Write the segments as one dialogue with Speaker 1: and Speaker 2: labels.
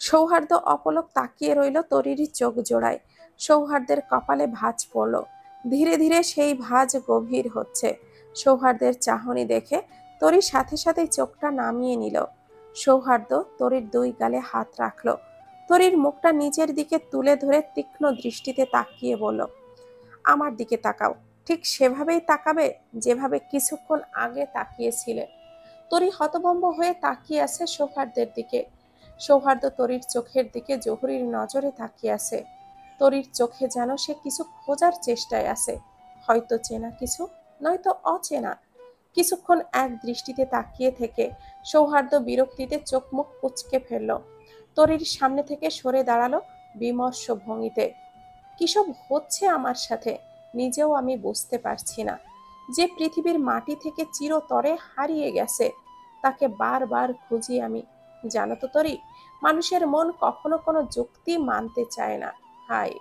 Speaker 1: সৌহার্দ্য অপলক তাকিয়ে রইল তরির চোখ জোড়ায়। সৌহার্দ্যের কপালে ভাঁজ পড়ল। ধীরে ধীরে সেই ভাঁজ গভীর হচ্ছে। সৌহার্দ্যের চাহনি দেখে তরির সাথে সাথেই চোখটা নামিয়ে নিল। সৌহার্দ্য তরির দুই গালে হাত রাখল। তরির মুখটা নিজের দিকে তুলে ধরে তীক্ষ্ণ দৃষ্টিতে তাকিয়ে বলল, আমার দিকে তাকাও। ঠিক সেভাবেই তাকাবে যেভাবে কিছুক্ষণ আগে তাকিয়েছিলে। তরি হতভম্ব হয়ে তাকিয়ে আছে সৌহার্দ্যের দিকে। সৌহার্দ্য তরির চোখের দিকে জহুরীর নজরে তাকিয়ে আছে। তরির চোখে যেন সে কিছু খোঁজার চেষ্টায় আছে, হয়তো চেনা কিছু, নয়তো অচেনা। কিছুক্ষণ এক দৃষ্টিতে তাকিয়ে থেকে সৌহার্দ্য বিরক্তিতে চোখ মুখ কুঁচকে ফেলল। তরির সামনে থেকে সরে দাঁড়ালো বিমর্ষ ভঙ্গিতে। কিসব হচ্ছে আমার সাথে নিজেও আমি বুঝতে পারছি না। যে পৃথিবীর মাটি থেকে চিরতরে হারিয়ে গেছে তাকে বারবার খুঁজি আমি। জানো তো তরি, মানুষের মন কখনো কোনো যুক্তি মানতে চায় না। হায়।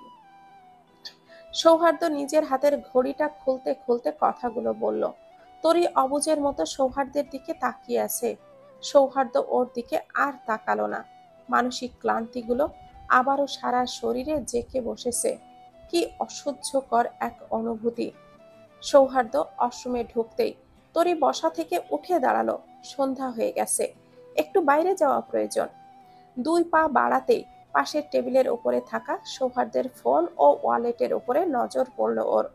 Speaker 1: সৌহার্দ্য নিজের হাতের ঘড়িটা খুলতে খুলতে কথাগুলো বলল। তরি অবুঝের মতো সৌহার্দ্যের দিকে তাকিয়ে আছে। সৌহার্দ্য ওর দিকে আর তাকালো না। মানসিক ক্লান্তিগুলো আবারও সারা শরীরে জেঁকে বসেছে। কি অসহ্যকর এক অনুভূতি। সৌহার্দ্য ওয়াশরুমে ঢুকতেই তরি বসা থেকে উঠে দাঁড়ালো। সন্ধ্যা হয়ে গেছে, একটু বাইরে যাওয়া প্রয়োজন। দুই পা বাড়াতেই পাশের টেবিলের উপরে থাকা সৌহার্দ্যের ফোন ও ওয়ালেটের উপরে নজর পড়ল ওর।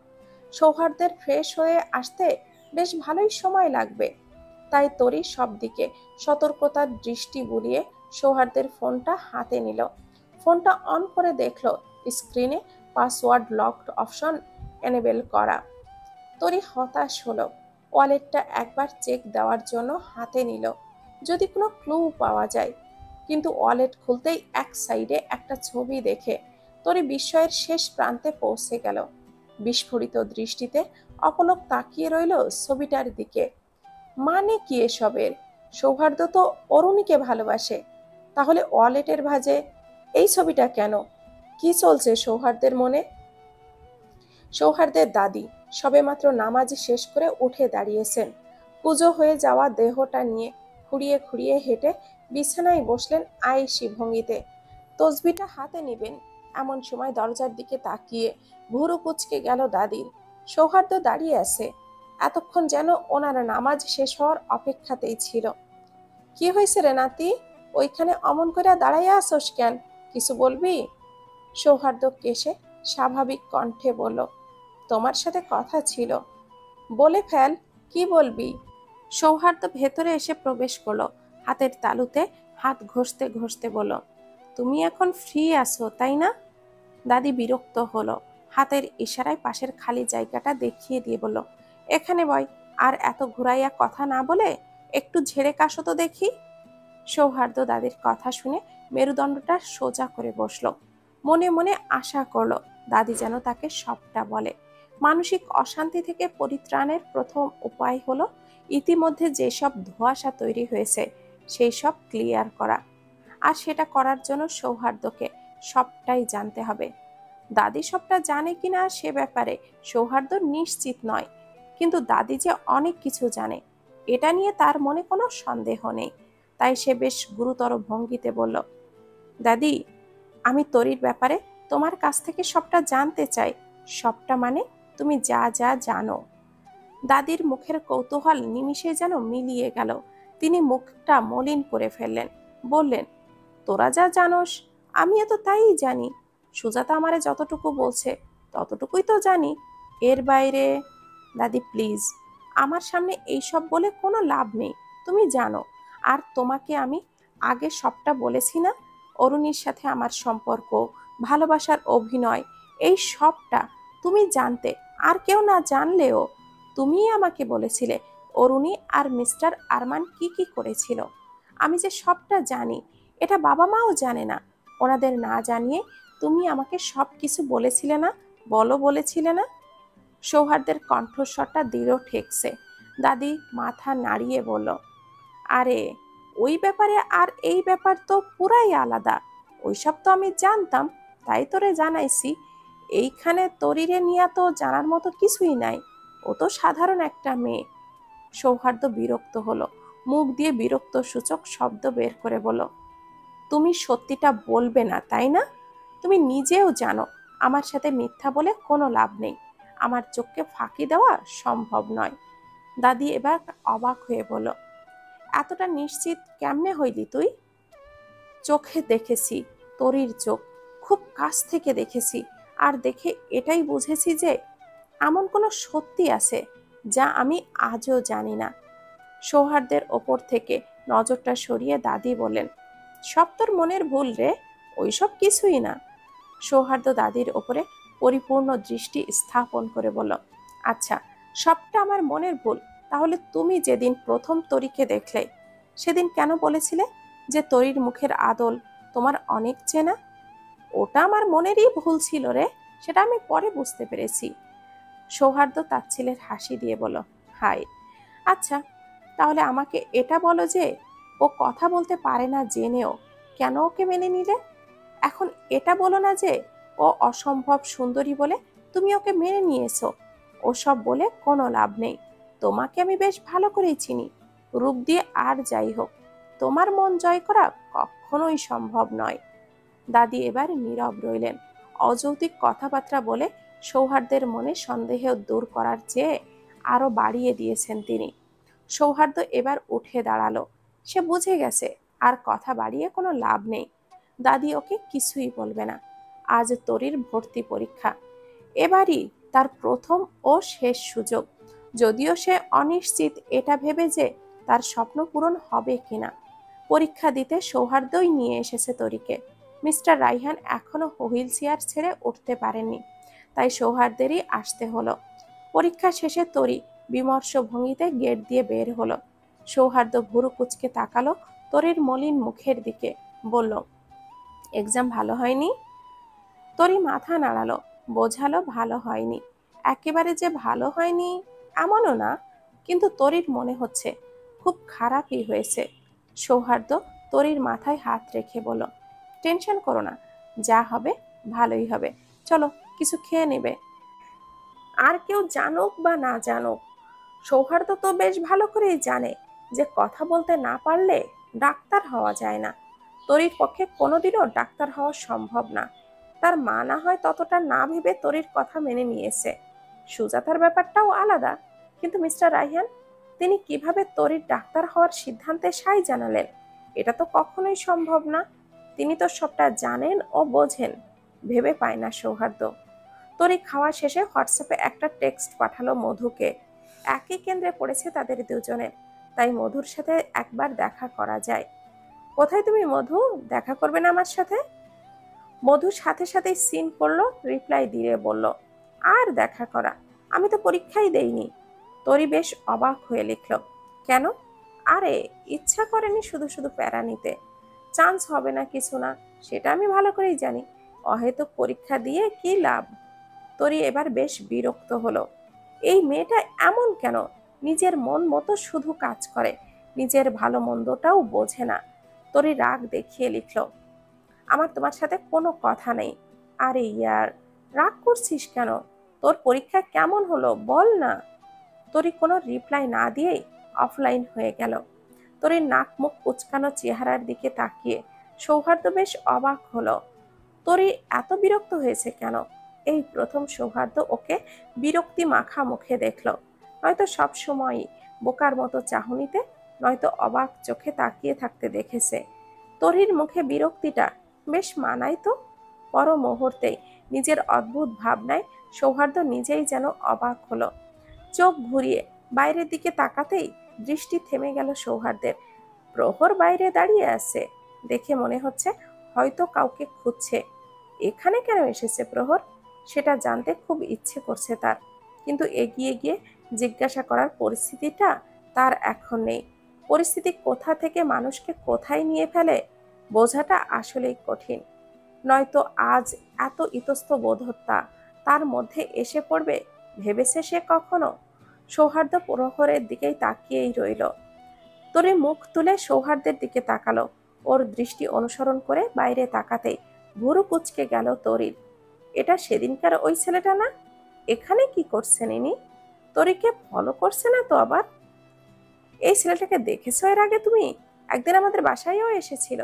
Speaker 1: সৌহার্দ্যের ফ্রেশ হয়ে আসতে বেশ ভালোই সময় লাগবে। তাই তরি সব দিকে সতর্কতার দৃষ্টি বুলিয়ে সৌহার্দ্যের ফোনটা হাতে নিল। ফোনটা অন করে দেখলো স্ক্রিনে পাসওয়ার্ড লকড অপশন এনেবেল করা। তরি হতাশ হলো। ওয়ালেটটা একবার চেক দেওয়ার জন্য হাতে নিল, যদি কোনো ক্লু পাওয়া যায়। কিন্তু ওয়ালেট খুলতেই এক সাইডে একটা ছবি দেখে তরি বিস্ময়ের শেষ প্রান্তে পৌঁছে গেল। বিস্ফোরিত দৃষ্টিতে অপলক তাকিয়ে রইল ছবিটার দিকে। মানে কি এসবের? সৌহার্দ্য তো অরুণীকে ভালোবাসে, তাহলে ওয়ালেটের ভাঁজে এই ছবিটা কেন? কি চলছে সৌহার্দ্যের মনে? সৌহার্দ্যের দাদি সবেমাত্র নামাজ শেষ করে উঠে দাঁড়িয়েছেন। পুজো হয়ে যাওয়া দেহটা নিয়ে খুঁড়িয়ে খুঁড়িয়ে হেঁটে বিছানায় বসলেন আয়েশি ভঙ্গিতে। তসবিটা হাতে নিবেন এমন সময় দরজার দিকে তাকিয়ে ভুরু কুঁচকে গেল দাদির। সৌহার্দ্য দাঁড়িয়ে আছে, এতক্ষণ যেন ওনার নামাজ শেষ হওয়ার অপেক্ষাতেই ছিল। কি হয়েছে রে নাতি, ওইখানে অমন করে দাঁড়াইয়া আসোস কেন? কিছু বলবি? সৌহার্দ্য কেশে স্বাভাবিক কণ্ঠে বলল, তোমার সাথে কথা ছিল। বলে ফেল, কি বলবি? সৌহার্দ্য ভেতরে এসে প্রবেশ করলো। হাতের তালুতে হাত ঘষতে ঘষতে বলল, তুমি এখন ফ্রি আছো তাই না? দাদি বিরক্ত হলো। হাতের ইশারায় পাশের খালি জায়গাটা দেখিয়ে দিয়ে বলল, এখানে বয়। আর এত ঘুরাইয়া কথা না বলে একটু ঝেড়ে কাশো তো দেখি। সৌহার্দ্য দাদির কথা শুনে মেরুদণ্ডটা সোজা করে বসলো। মনে মনে আশা করলো দাদি যেন তাকে সবটা বলে। মানসিক অশান্তি থেকে পরিত্রাণের প্রথম উপায় হলো ইতিমধ্যে যেসব ধোঁয়াশা তৈরি হয়েছে সেই সব ক্লিয়ার করা। আর সেটা করার জন্য সৌহার্দ্যকে সবটাই জানতে হবে। দাদি সবটা জানে কিনা সে ব্যাপারে সৌহার্দ্য নিশ্চিত নয়, কিন্তু দাদি যে অনেক কিছু জানে এটা নিয়ে তার মনে কোনো সন্দেহ নেই। তাই সে বেশ গুরুতর ভঙ্গিতে বলল, দাদি, আমি তরির ব্যাপারে তোমার কাছ থেকে সবটা জানতে চাই। সবটা মানে তুমি যা যা জানো। দাদির মুখের কৌতূহল নিমিষে যেন মিলিয়ে গেল। তিনি মুখটা মলিন করে ফেললেন। বললেন, তোরা যা জানোস আমিও তো তাই জানি। সুজাতা আমারে যতটুকু বলছে ততটুকুই তো জানি, এর বাইরে। দাদি প্লিজ, আমার সামনে এইসব বলে কোনো লাভ নেই, তুমি জানো। আর তোমাকে আমি আগে সবটা বলেছি না, অরুণীর সাথে আমার সম্পর্ক, ভালোবাসার অভিনয়, এই সবটা তুমি জানতে। আর কেউ না জানলেও তুমিই আমাকে বলেছিলে অরুণী আর মিস্টার আরমান কি কি করেছিল। আমি যে সবটা জানি এটা বাবা মাও জানে না। ওনাদের না জানিয়ে তুমি আমাকে সব কিছু বলেছিলে না? বলো, বলেছিলে না? সৌহার্দ্যের কণ্ঠস্বরটা দৃঢ় ঠেকছে। দাদি মাথা নাড়িয়ে বলল, আরে ওই ব্যাপারে আর এই ব্যাপার তো পুরাই আলাদা। ওইসব তো আমি জানতাম, তাই তোরে জানাইছি। এইখানে তরিরে নিয়া তো জানার মতো কিছুই নাই, ও তো সাধারণ একটা মেয়ে। সৌহার্দ্য বিরক্ত হলো, মুখ দিয়ে বিরক্ত সূচক শব্দ বের করে বলল, তুমি সত্যিটা বলবে না, তাই না? তুমি নিজেও জানো আমার সাথে মিথ্যা বলে কোনো লাভ নেই। আমার চোখকে ফাঁকি দেওয়া সম্ভব নয়। দাদি এবার অবাক হয়ে বলল, এতটা নিশ্চিত কেমনে হইলি তুই? চোখে দেখেছি, তরির চোখ খুব কাছ থেকে দেখেছি, আর দেখে এটাই বুঝেছি যে এমন কোনো সত্যি আছে যা আমি আজও জানি না। সৌহার্দ্যের ওপর থেকে নজরটা সরিয়ে দাদি বললেন, সব তোর মনের ভুল রে, ওইসব কিছুই না। সৌহার্দ্য দাদির ওপরে পরিপূর্ণ দৃষ্টি স্থাপন করে বলল, আচ্ছা, সবটা আমার মনের ভুল। তাহলে তুমি যেদিন প্রথম তরিকে দেখলে সেদিন কেন বলেছিলে যে তরির মুখের আদল তোমার অনেক চেনা? ওটা আমার মনেরই ভুল ছিল রে, সেটা আমি পরে বুঝতে পেরেছি। সৌহার্দ্য তাচ্ছিলের হাসি দিয়ে বলল, হাই, আচ্ছা, তাহলে আমাকে এটা বলো যে ও কথা বলতে পারে না জেনেও কেন ওকে মেনে নিলে? এখন এটা বলো না যে ও অসম্ভব সুন্দরী বলে তুমি ওকে মেনে নিয়েছো। ওসব বলে কোনো লাভ নেই। তোমাকে আমি বেশ ভালো করেই চিনি। রূপ দিয়ে আর যাই হোক, তোমার মন জয় করা কখনোই সম্ভব নয়। দাদি এবার নীরব রইলেন। অযৌক্তিক কথাবার্তা বলে সৌহার্দ্যের মনে সন্দেহ দূর করার চেয়ে আরো বাড়িয়ে দিয়েছেন তিনি। সৌহার্দ্য এবার উঠে দাঁড়ালো। সে বুঝে গেছে আর কথা বাড়িয়ে কোনো লাভ নেই। দাদি ওকে কিছুই বলবে না। আজ তরির ভর্তি পরীক্ষা। এবারই তার প্রথম ও শেষ সুযোগ। যদিও সে অনিশ্চিত এটা ভেবে যে তার স্বপ্ন পূরণ হবে কিনা। পরীক্ষা দিতে সৌহার্দ্যই নিয়ে এসেছে তরিকে। মিস্টার রাইহান এখনো হুইল চেয়ার ছেড়ে উঠতে পারেননি, তাই সৌহার্দ্যেরই আসতে হলো। পরীক্ষা শেষে তরি বিমর্ষ ভঙ্গিতে গেট দিয়ে বের হলো। সৌহার্দ্য ভুরু কুঁচকে তাকালো তরির মলিন মুখের দিকে, বলল, এক্সাম ভালো হয়নি? তরি মাথা নাড়ালো, বোঝালো ভালো হয়নি। একেবারে যে ভালো হয়নি এমনও না, কিন্তু তরির মনে হচ্ছে খুব খারাপই হয়েছে। সৌহার্দ্য তরির মাথায় হাত রেখে বলল, টেনশন করো না, যা হবে ভালোই হবে। চলো কিছু খেয়ে নেবে। আর কেউ জানুক বা না জানুক, সৌহার্দ্য তো বেশ ভালো করেই জানে যে কথা বলতে না পারলে ডাক্তার হওয়া যায় না। তরির পক্ষে কোনোদিনও ডাক্তার হওয়া সম্ভব না। তার মা না হয় ততটা না ভেবে তরির কথা মেনে নিয়েছে। সুজাতার ব্যাপারটাও আলাদা, কিন্তু মিস্টার রাইহান, তিনি কিভাবে তরির ডাক্তার হওয়ার সিদ্ধান্তে সাই জানালেন? এটা তো কখনোই সম্ভব না। তিনি তো সবটা জানেন ও বোঝেন। ভেবে পায় না সৌহার্দ্য। তরি খাওয়া শেষে হোয়াটসঅ্যাপে একটা টেক্সট পাঠালো মধুকে। একই কেন্দ্রে পড়েছে তাদের দুজনের, তাই মধুর সাথে একবার দেখা করা যায়। কোথায় তুমি মধু, দেখা করবে না আমার সাথে? মধু সাথে সাথেই সিন করলো, রিপ্লাই দিয়ে বলল, আর দেখা করা, আমি তো পরীক্ষাই দেইনি। তরি বেশ অবাক হয়ে লিখল, কেন? আরে ইচ্ছা করেনি শুধু শুধু প্যারা নিতে। চান্স হবে না কিছু না, সেটা আমি ভালো করেই জানি। অহেতুক পরীক্ষা দিয়ে কি লাভ? তরি এবার বেশ বিরক্ত হলো। এই মেয়েটা এমন কেন? নিজের মন মতো শুধু কাজ করে, নিজের ভালো মন্দটাও বোঝে না। তরি রাগ দেখিয়ে লিখল, আমার তোমার সাথে কোনো কথা নেই। আরে ইয়ার, রাগ করছিস কেন? তোর পরীক্ষা কেমন হলো বল না। তরি কোনো রিপ্লাই না দিয়েই অফলাইন হয়ে গেল। তরির নাক মুখ কুচকানো চেহারার দিকে তাকিয়ে সৌহার্দ্য বেশ অবাক হলো। তরি এত বিরক্ত হয়েছে কেন? এই প্রথম সৌহার্দ্য ওকে বিরক্তি মাখা মুখে দেখলো। নয়তো সব সময়ই বোকার মতো চাহনিতে, নয়তো অবাক চোখে তাকিয়ে থাকতে দেখেছে। তরির মুখে বিরক্তিটা বেশ মানায় তো। পর মুহূর্তেই নিজের অদ্ভুত ভাবনায় সৌহার্দ্য নিজেই যেন অবাক হলো। চোখ ঘুরিয়ে বাইরের দিকে তাকাতেই দৃষ্টি থেমে গেল সৌহার্দ্যের। প্রহর বাইরে দাঁড়িয়ে আছে, দেখে মনে হচ্ছে হয়তো কাউকে খুঁজছে। এখানে কেন এসেছে প্রহর, সেটা জানতে খুব ইচ্ছে করছে তার, কিন্তু এগিয়ে গিয়ে জিজ্ঞাসা করার পরিস্থিতিটা তার এখন নেই। পরিস্থিতি কোথা থেকে মানুষকে কোথায় নিয়ে ফেলে বোঝাটা আসলেই কঠিন। নয়তো আজ এত ইতস্তবোধতা তার মধ্যে এসে পড়বে ভেবেছে সে কখনো? সৌহার্দ্য প্রহরের দিকেই তাকিয়েই রইল। তরি মুখ তুলে সৌহার্দ্যের দিকে তাকালো। ওর দৃষ্টি অনুসরণ করে বাইরে তাকাতেই ভুরু কুঁচকে গেল তরির। এটা সেদিনকার ওই ছেলেটা না? এখানে কি করছেন ইনি? তরিকে ফলো করছে না তো আবার? এই ছেলেটাকে দেখেছো এর আগে তুমি? একদিন আমাদের বাসায়ও এসেছিল।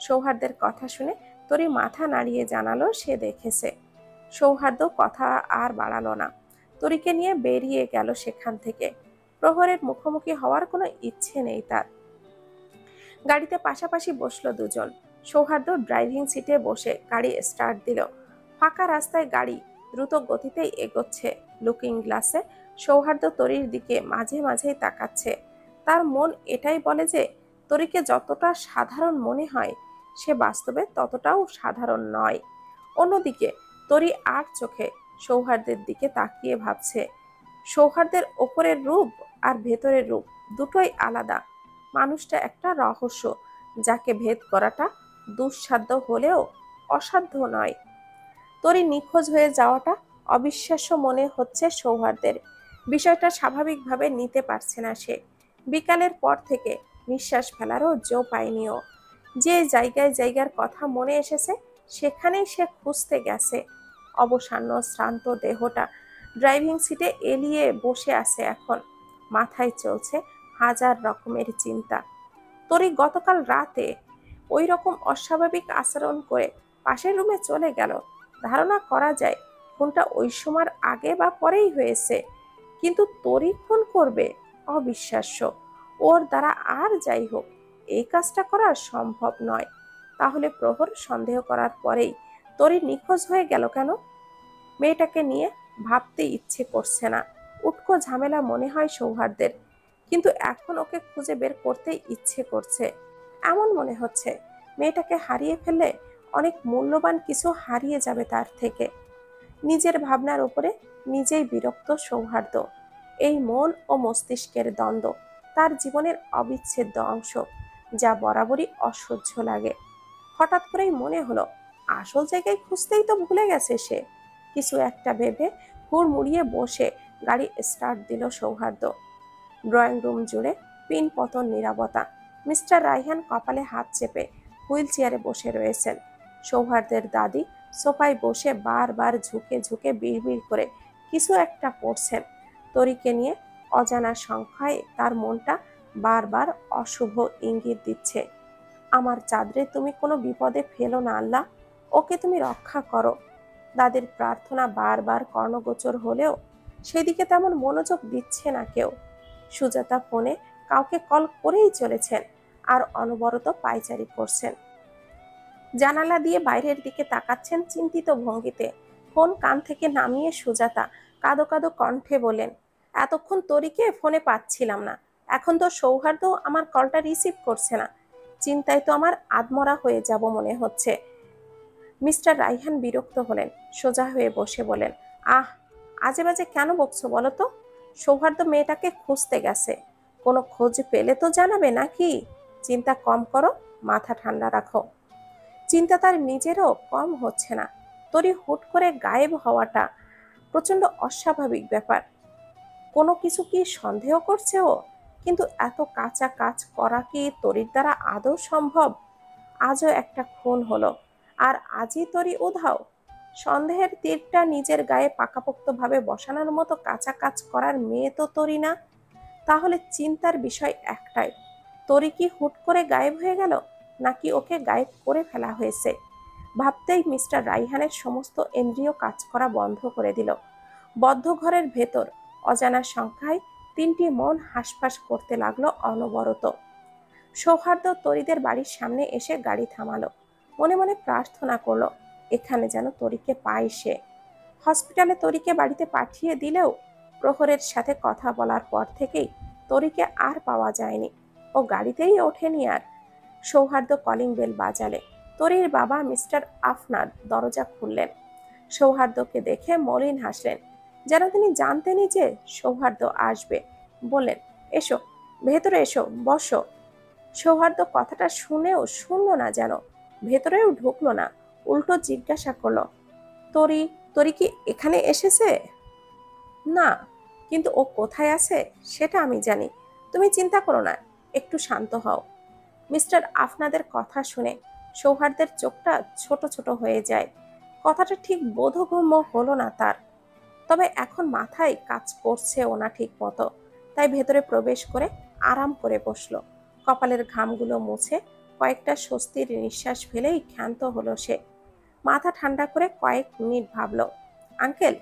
Speaker 1: সৌহার্দ্যের কথা শুনে তরি মাথা নাড়িয়ে জানালো সে দেখেছে। সৌহার্দ্য কথা আর বাড়ালো না, তরিকে নিয়ে বেরিয়ে গেল সেখান থেকে। প্রহরের মুখোমুখি হওয়ার কোনো ইচ্ছে নেই তার। গাড়িতে পাশাপাশি বসলো দুজন। সৌহার্দ্য ড্রাইভিং সিটে বসে গাড়ি স্টার্ট দিল। ফাঁকা রাস্তায় গাড়ি দ্রুত গতিতেই এগোচ্ছে। লুকিং গ্লাসে সৌহার্দ্য তরির দিকে মাঝে মাঝেই তাকাচ্ছে। তার মন এটাই বলে যে তরিকে যতটা সাধারণ মনে হয় সে বাস্তবে ততটাও সাধারণ নয়। অন্যদিকে তরি আর চোখে সৌহার্দ্যের দিকে তাকিয়ে ভাবছে, সৌহার্দ্যের ওপরের রূপ আর ভেতরের রূপ দুটোই আলাদা। মানুষটা একটা রহস্য, যাকে ভেদ করাটা দুঃসাধ্য হলেও অসাধ্য নয়। তরি নিখোঁজ হয়ে যাওয়াটা অবিশ্বাস্য মনে হচ্ছে সৌহার্দ্যের। বিষয়টা স্বাভাবিকভাবে নিতে পারছে না সে। বিকালের পর থেকে নিঃশ্বাস ফেলারও জো পায়নিও। যে জায়গায় জায়গার কথা মনে এসেছে সেখানেই সে খুঁজতে গেছে। অবসান্ন শ্রান্ত দেহটা ড্রাইভিং সিটে এলিয়ে বসে আছে এখন। মাথায় চলছে হাজার রকমের চিন্তা। তরি গতকাল রাতে ওই রকম অস্বাভাবিক আচরণ করে পাশের রুমে চলে গেল। ধারণা করা যায় খুনটা ওই সময়ের আগে বা পরেই হয়েছে, কিন্তু তরি খুন করবে? অবিশ্বাস্য। ওর দ্বারা আর যাই হোক এই কাজটা করা সম্ভব নয়। তাহলে প্রহর সন্দেহ করার পরেই তরি নিখোঁজ হয়ে গেল কেন? মেয়েটাকে নিয়ে ভাবতে ইচ্ছে করছে না। উটকো ঝামেলা মনে হয় সৌহার্দ্যের, কিন্তু এখন ওকে খুঁজে বের করতে ইচ্ছে করছে। এমন মনে হচ্ছে মেয়েটাকে হারিয়ে ফেললে অনেক মূল্যবান কিছু হারিয়ে যাবে তার থেকে। নিজের ভাবনার উপরে নিজেই বিরক্ত সৌহার্দ্য। এই মন ও মস্তিষ্কের দ্বন্দ্ব তার জীবনের অবিচ্ছেদ্য অংশ, যা বরাবরই অসহ্য লাগে। হঠাৎ করেই মনে হলো আসল জায়গায় খুঁজতেই তো ভুলে গেছে সে। কিছু একটা ভেবে হুড়মুড়িয়ে বসে গাড়ি স্টার্ট দিল সৌহার্দ্য। ড্রয়িং রুম জুড়ে পিন পতন নীরবতা। মিস্টার রায়হান কপালে হাত চেপে হুইল চেয়ারে বসে রয়েছেন। সৌহার্দ্যের দাদি সোফায় বসে বারবার ঝুঁকে ঝুঁকে বিড়বিড় করে কিছু একটা পড়ছেন। তরিকে নিয়ে অজানা সংখ্যায় তার মনটা বারবার অশুভ ইঙ্গিত দিচ্ছে। আমার চাঁদরে তুমি কোনো বিপদে ফেলো না আল্লাহ, ওকে তুমি রক্ষা করো। দাদির প্রার্থনা বারবার কর্ণগোচর হলেও সেদিকে তেমন মনোযোগ দিচ্ছে না কেউ। সুজাতা ফোনে কাউকে কল করেই চলেছেন আর অনবরত পায়চারি করছেন। জানালা দিয়ে বাইরের দিকে তাকাচ্ছেন চিন্তিত ভঙ্গিতে। ফোন কান থেকে নামিয়ে সুজাতা কাঁদো কাঁদো কণ্ঠে বলেন, এতক্ষণ তরিকে ফোনে পাচ্ছিলাম না, এখন তো সৌহার্দ্য আমার কলটা রিসিভ করছে না। চিন্তায় তো আমার আধমরা হয়ে যাব মনে হচ্ছে। মিস্টার রায়হান বিরক্ত হলেন, সোজা হয়ে বসে বলেন, আহ, আজে বাজে কেন বকছো বলো তো? সৌহার্দ্য মেয়েটাকে খুঁজতে গেছে, কোনো খোঁজ পেলে তো জানাবে নাকি? চিন্তা কম করো, মাথা ঠান্ডা রাখো। চিন্তা তার নিজেরও কম হচ্ছে না। তরি হুট করে গায়েব হওয়াটা প্রচন্ড অস্বাভাবিক ব্যাপার। কোনো কিছু কি সন্দেহ করছে ও? কিন্তু এত কাঁচা কাজ করা কি তরির দ্বারা আদৌ সম্ভব? আজও একটা খুন হলো, আর আজই তরি উধাও। সন্দেহের তীরটা নিজের গায়ে পাকাপোক্তভাবে বসানোর মতো কাঁচা কাজ করার মেয়ে তো তরি না। তাহলে চিন্তার বিষয় একটাই, তরি কি হুট করে গায়েব হয়ে গেল, নাকি ওকে গায়েব করে ফেলা হয়েছে? ভাবতেই মিস্টার রাইহানের সমস্ত ইন্দ্রিয় কাজ করা বন্ধ করে দিল। বদ্ধ ঘরের ভেতর অজানা সংখ্যায় তিনটি মন হাঁসফাঁস করতে লাগলো অনবরত। সৌহার্দ্য তরিদের বাড়ির সামনে এসে গাড়ি থামালো। মনে মনে প্রার্থনা করলো এখানে যেন তরিকে পায় সে। হসপিটালে তরিকে বাড়িতে পাঠিয়ে দিলেও প্রহরের সাথে কথা বলার পর থেকেই তরিকে আর পাওয়া যায়নি। ও গাড়িতেই ওঠেনি আর। সৌহার্দ্য কলিং বেল বাজালে তরির বাবা মিস্টার আফনাদ দরজা খুললেন। সৌহার্দ্যকে দেখে মলিন হাসলেন, যেন তিনি জানতেনই যে সৌহার্দ্য আসবে। বললেন, এসো, ভেতরে এসো, বসো। সৌহার্দ্য কথাটা শুনেও শুনলো না, যেন ভেতরেও ঢুকলো না। উল্টো জিজ্ঞাসা করলো, তরি তরি কি এখানে এসেছে? না, কিন্তু ও কোথায় আছে সেটা আমি জানি। তুমি চিন্তা করো না, একটু শান্ত হও। মিস্টার আফনাদের কথা শুনে সৌহার্দ্যের চোখটা ছোট ছোট হয়ে যায়। কথাটা ঠিক বোধগম্য হলো না তার। তবে এখন মাথায় কাজ করছেও না ঠিক মতো। তাই ভেতরে প্রবেশ করে আরাম করে বসলো। কপালের ঘামগুলো মুছে কয়েকটা স্বস্তির নিঃশ্বাস ফেলেই ক্ষান্ত হলো সে। মাথা ঠান্ডা করে কয়েক মিনিট ভাবল। আঙ্কেল,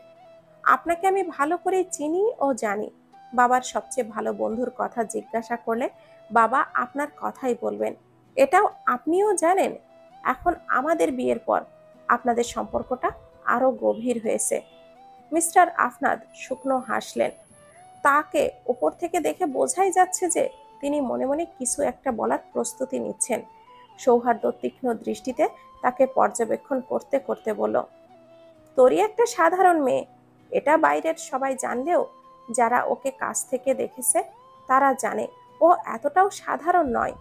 Speaker 1: আপনাকে আমি ভালো করে চিনি ও জানি। বাবার সবচেয়ে ভালো বন্ধুর কথা জিজ্ঞাসা করলে বাবা আপনার কথাই বলবেন, এটাও আপনিও জানেন। এখন আমাদের বিয়ের পর আপনাদের সম্পর্কটা আরো গভীর হয়েছে। মিস্টার আফনাদ শুকনো হাসলেন। তাকে উপর থেকে দেখে বোঝাই যাচ্ছে যে তিনি মনে মনে কিছু একটা বলার প্রস্তুতি নিচ্ছেন। সৌহার্দ্য তীক্ষ্ণ দৃষ্টিতে তাকে পর্যবেক্ষণ করতে করতে বলল, তোরই একটা সাধারণ মেয়ে, এটা বাইরের সবাই জানলেও যারা ওকে কাছ থেকে দেখেছে তারা জানে ও এতটাও সাধারণ নয়।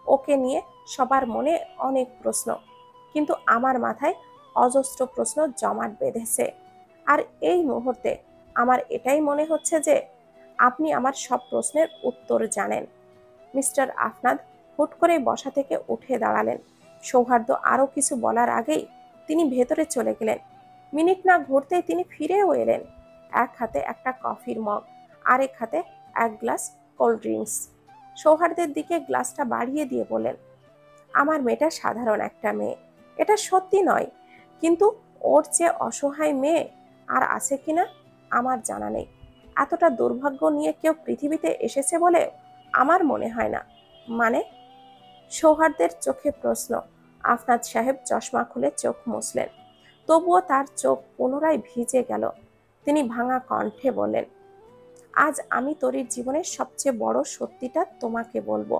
Speaker 1: ওকে নিয়ে সবার মনে অনেক প্রশ্ন, কিন্তু আমার মাথায় অজস্র প্রশ্ন জমাট বেঁধেছে। আর এই মুহূর্তে আমার এটাই মনে হচ্ছে যে আপনি আমার সব প্রশ্নের উত্তর জানেন। মিস্টার আফনাদ হুট করে বসা থেকে উঠে দাঁড়ালেন। সৌহার্দ্য আরো কিছু বলার আগেই তিনি ভেতরে চলে গেলেন। মিনিট না ঘুরতেই তিনি ফিরেও এলেন, এক হাতে একটা কফির মগ, আরেক হাতে এক গ্লাস কোল্ড ড্রিঙ্কস। সৌহার্দ্যের দিকে গ্লাসটা বাড়িয়ে দিয়ে বললেন, আমার মেয়েটা সাধারণ একটা মেয়ে, এটা সত্যি নয়, কিন্তু ওর চেয়ে অসহায় মেয়ে আর আছে কিনা আমার জানা নেই। এতটা দুর্ভাগ্য নিয়ে কেউ পৃথিবীতে এসেছে বলে আমার মনে হয় না। মানে? সৌহার্দ্যের চোখে প্রশ্ন। আফনাদ সাহেব চশমা খুলে চোখ মুছলেন, তবুও তার চোখ পুনরায় ভিজে গেল। তিনি ভাঙা কণ্ঠে বললেন, আজ আমি তরির জীবনের সবচেয়ে বড় সত্যিটা তোমাকে বলবো।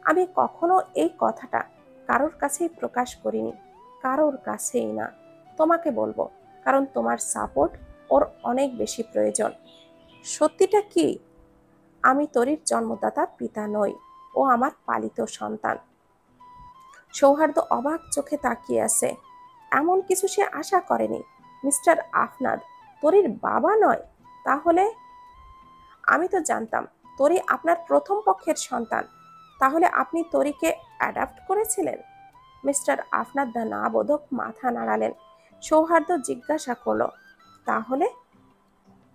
Speaker 1: আমি কখনো এই কথাটা কারোর কাছেই প্রকাশ করিনি, কারোর কাছেই না। তোমাকে বলবো কারণ তোমার সাপোর্ট ওর অনেক বেশি প্রয়োজন। সত্যিটা কি? আমি তরির জন্মদাতা পিতা নই, ও আমার পালিত সন্তান। সৌহার্দ্য অবাক চোখে তাকিয়ে আছে। এমন কিছু সে আশা করেনি। মিস্টার আফনাদ তরির বাবা নয়? তাহলে? আমি তো জানতাম তরি আপনার প্রথম পক্ষের সন্তান। তাহলে আপনি তরিকে অ্যাডাপ্ট করেছিলেন? মিস্টার আফনাদ না বোধক মাথা নাড়ালেন। সৌহার্দ্য জিজ্ঞাসা করলো, তাহলে?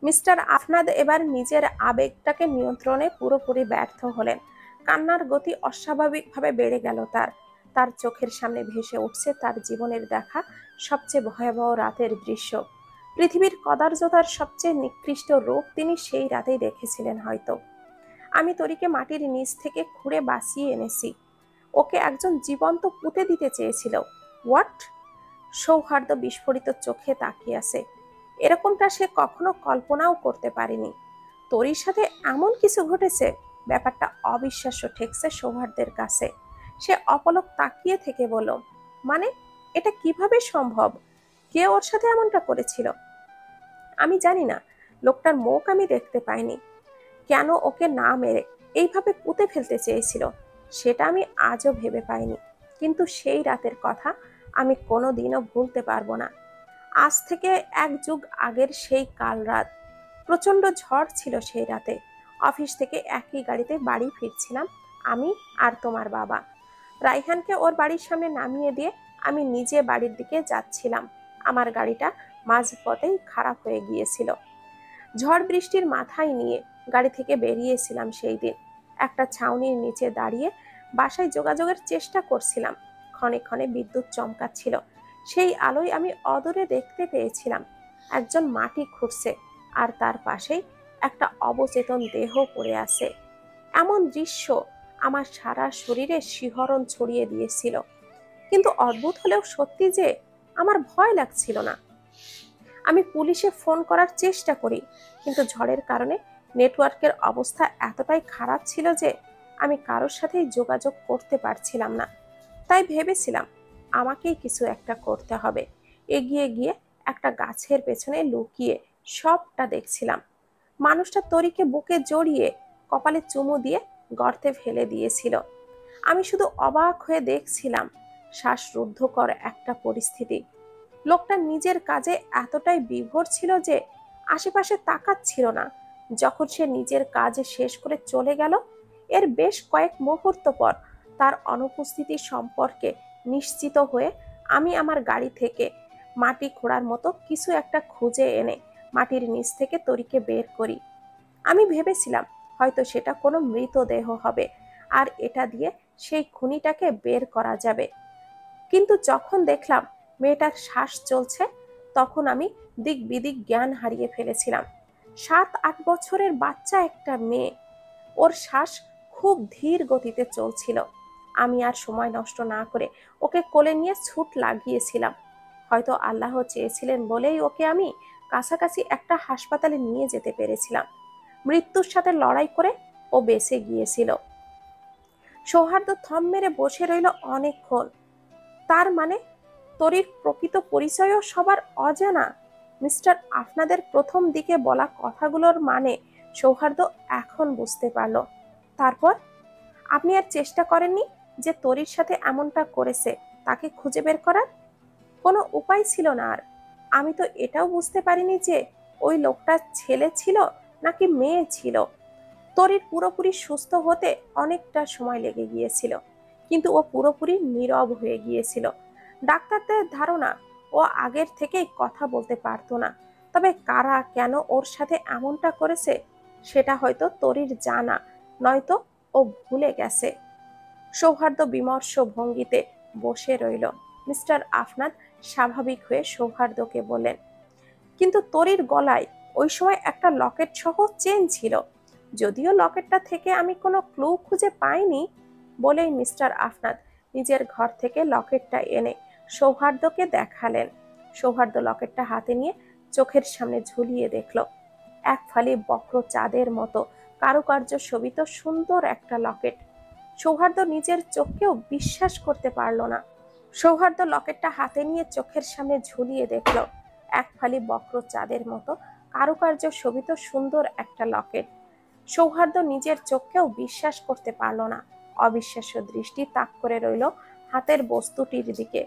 Speaker 1: মিস্টার আফনাদ এবার নিজের আবেগটাকে নিয়ন্ত্রণে পুরোপুরি ব্যর্থ হলেন। কান্নার গতি অস্বাভাবিকভাবে বেড়ে গেল তার। তার চোখের সামনে ভেসে উঠছে তার জীবনের দেখা সবচেয়ে ভয়াবহ রাতের দৃশ্য। পৃথিবীর কদার্যতার সবচেয়ে নিকৃষ্ট রূপ তিনি সেই রাতেই দেখেছিলেন হয়তো। আমি তরিকে মাটির নিচ থেকে খুঁড়ে বাঁচিয়ে এনেছি। ওকে একজন জীবন্ত পুঁতে দিতে চেয়েছিল। হোয়াট? সৌহার্দ্য বিস্ফোরিত চোখে তাকিয়ে আছে। এরকমটা সে কখনো কল্পনাও করতে পারেনি। তরির সাথে এমন কিছু ঘটেছে, ব্যাপারটা অবিশ্বাস্য ঠেকছে সৌহার্দ্যের কাছে। সে অপলক তাকিয়ে থেকে বলল, মানে এটা কিভাবে সম্ভব? কে ওর সাথে এমনটা করেছিল? আমি জানি না। লোকটার মুখ আমি দেখতে পাইনি। কেন ওকে না মেরে এইভাবে পুঁতে ফেলতে চেয়েছিল সেটা আমি আজও ভেবে পাইনি। কিন্তু সেই রাতের কথা আমি কোনোদিনও ভুলতে পারবো না। আজ থেকে 1 যুগ আগের সেই কাল রাত। প্রচন্ড ঝড় ছিল সেই রাতে। অফিস থেকে একই গাড়িতে বাড়ি ফিরছিলাম আমি আর তোমার বাবা। রাইহানকে ওর বাড়ির সামনে নামিয়ে দিয়ে আমি নিজে বাড়ির দিকে যাচ্ছিলাম। আমার গাড়িটা মাঝপথেই খারাপ হয়ে গিয়েছিল। ঝড় বৃষ্টির মাথায় নিয়ে গাড়ি থেকে বেরিয়েছিলাম সেই দিন। একটা ছাউনির নিচে দাঁড়িয়ে বাসায় যোগাযোগের চেষ্টা করছিলাম। ক্ষণে ক্ষণে বিদ্যুৎ চমকাচ্ছিল। সেই আলোয় আমি অদূরে দেখতে পেয়েছিলাম একজন মাটি খুঁড়ছে, আর তার পাশেই একটা অবচেতন দেহ পড়ে আছে। এমন দৃশ্য আমার সারা শরীরে শিহরণ ছড়িয়ে দিয়েছিল। কিন্তু অদ্ভুত হলেও সত্যি যে আমার ভয় লাগছিল না। আমি পুলিশে ফোন করার চেষ্টা করি, কিন্তু ঝড়ের কারণে নেটওয়ার্কের অবস্থা এতটাই খারাপ ছিল যে আমি কারোর সাথেই যোগাযোগ করতে পারছিলাম না। তাই ভেবেছিলাম আমাকেই কিছু একটা করতে হবে। এগিয়ে গিয়ে একটা গাছের পেছনে লুকিয়ে সবটা দেখছিলাম। মানুষটা তরিকে বুকে জড়িয়ে কপালে চুমু দিয়ে গর্তে ফেলে দিয়েছিল। আমি শুধু অবাক হয়ে দেখছিলাম। শ্বাসরুদ্ধকর একটা পরিস্থিতি। লোকটা নিজের কাজে এতটাই বিভোর ছিল যে আশেপাশে তাকাচ্ছিল না। যখন সে নিজের কাজ শেষ করে চলে গেল, এর বেশ কয়েক মুহূর্ত পর তার অনুপস্থিতি সম্পর্কে নিশ্চিত হয়ে আমি আমার গাড়ি থেকে মাটি খোঁড়ার মতো কিছু একটা খুঁজে এনে মাটির নিচ থেকে তরিকে বের করি। আমি ভেবেছিলাম হয়তো সেটা কোনো মৃতদেহ হবে, আর এটা দিয়ে সেই খুনিটাকে বের করা যাবে। কিন্তু যখন দেখলাম মেয়েটার শ্বাস চলছে, তখন আমি দিক বিদিক জ্ঞান হারিয়ে ফেলেছিলাম। 7-8 বছরের বাচ্চা একটা মেয়ে, ওর শ্বাস খুব ধীর গতিতে চলছিল। আমি আর সময় নষ্ট না করে ওকে কোলে নিয়ে ছুট লাগিয়েছিলাম। হয়তো আল্লাহ চেয়েছিলেন বলেই ওকে আমি কাছাকাছি একটা হাসপাতালে নিয়ে যেতে পেরেছিলাম। মৃত্যুর সাথে লড়াই করে ও বেঁচে গিয়েছিল। সৌহার্দ্য থম মেরে বসে রইল অনেকক্ষণ। তার মানে তরির প্রকৃত পরিচয়ও সবার অজানা। মিস্টার আপনাদের প্রথম দিকে বলা কথাগুলোর মানে সৌহার্দ্য এখন বুঝতে পারল। তারপর আপনি আর চেষ্টা করেননি যে তরির সাথে এমনটা করেছে তাকে খুঁজে বের করার? কোনো উপায় ছিল না আর। আমি তো এটাও বুঝতে পারিনি যে ওই লোকটা ছেলে ছিল নাকি মেয়ে ছিল। তরির পুরোপুরি সুস্থ হতে অনেকটা সময় লেগে গিয়েছিল, কিন্তু ও পুরোপুরি নীরব হয়ে গিয়েছিল। ডাক্তারদের ধারণা ও আগের থেকেই কথা বলতে পারতো না। তবে কারা কেন ওর সাথে এমনটা করেছে সেটা হয়তো তরির জানা, নয়তো ও ভুলে গেছে। সৌহার্দ্য বিমর্ষ ভঙ্গিতে বসে রইল। মিস্টার আফনাদ স্বাভাবিক হয়ে সৌহার্দ্যকে বললেন, কিন্তু তরির গলায় ওই সময় একটা লকেট সহ চেন ছিল। যদিও লকেটটা থেকে আমি কোনো ক্লু খুঁজে পাইনি। বলেই মিস্টার আফনাদ নিজের ঘর থেকে লকেটটা এনে সৌহার্দ্যকে দেখালেন। সৌহার্দ্য লকেটটা হাতে নিয়ে চোখের সামনে ঝুলিয়ে দেখল। এক ফালি বক্র চাঁদের মতো কারুকার্য শোভিত সুন্দর একটা লকেট। সৌহার্দ্য নিজের চোখকেও বিশ্বাস করতে পারল না। সৌহার্দ্য লকেটটা হাতে নিয়ে চোখের সামনে ঝুলিয়ে দেখল এক ফালি বক্র চাঁদের মতো কারুকার্য শোভিত সুন্দর একটা লকেট। সৌহার্দ্য নিজের চোখকেও বিশ্বাস করতে পারল না। অবিশ্বাস্য দৃষ্টি তাক করে রইল হাতের বস্তুটির দিকে।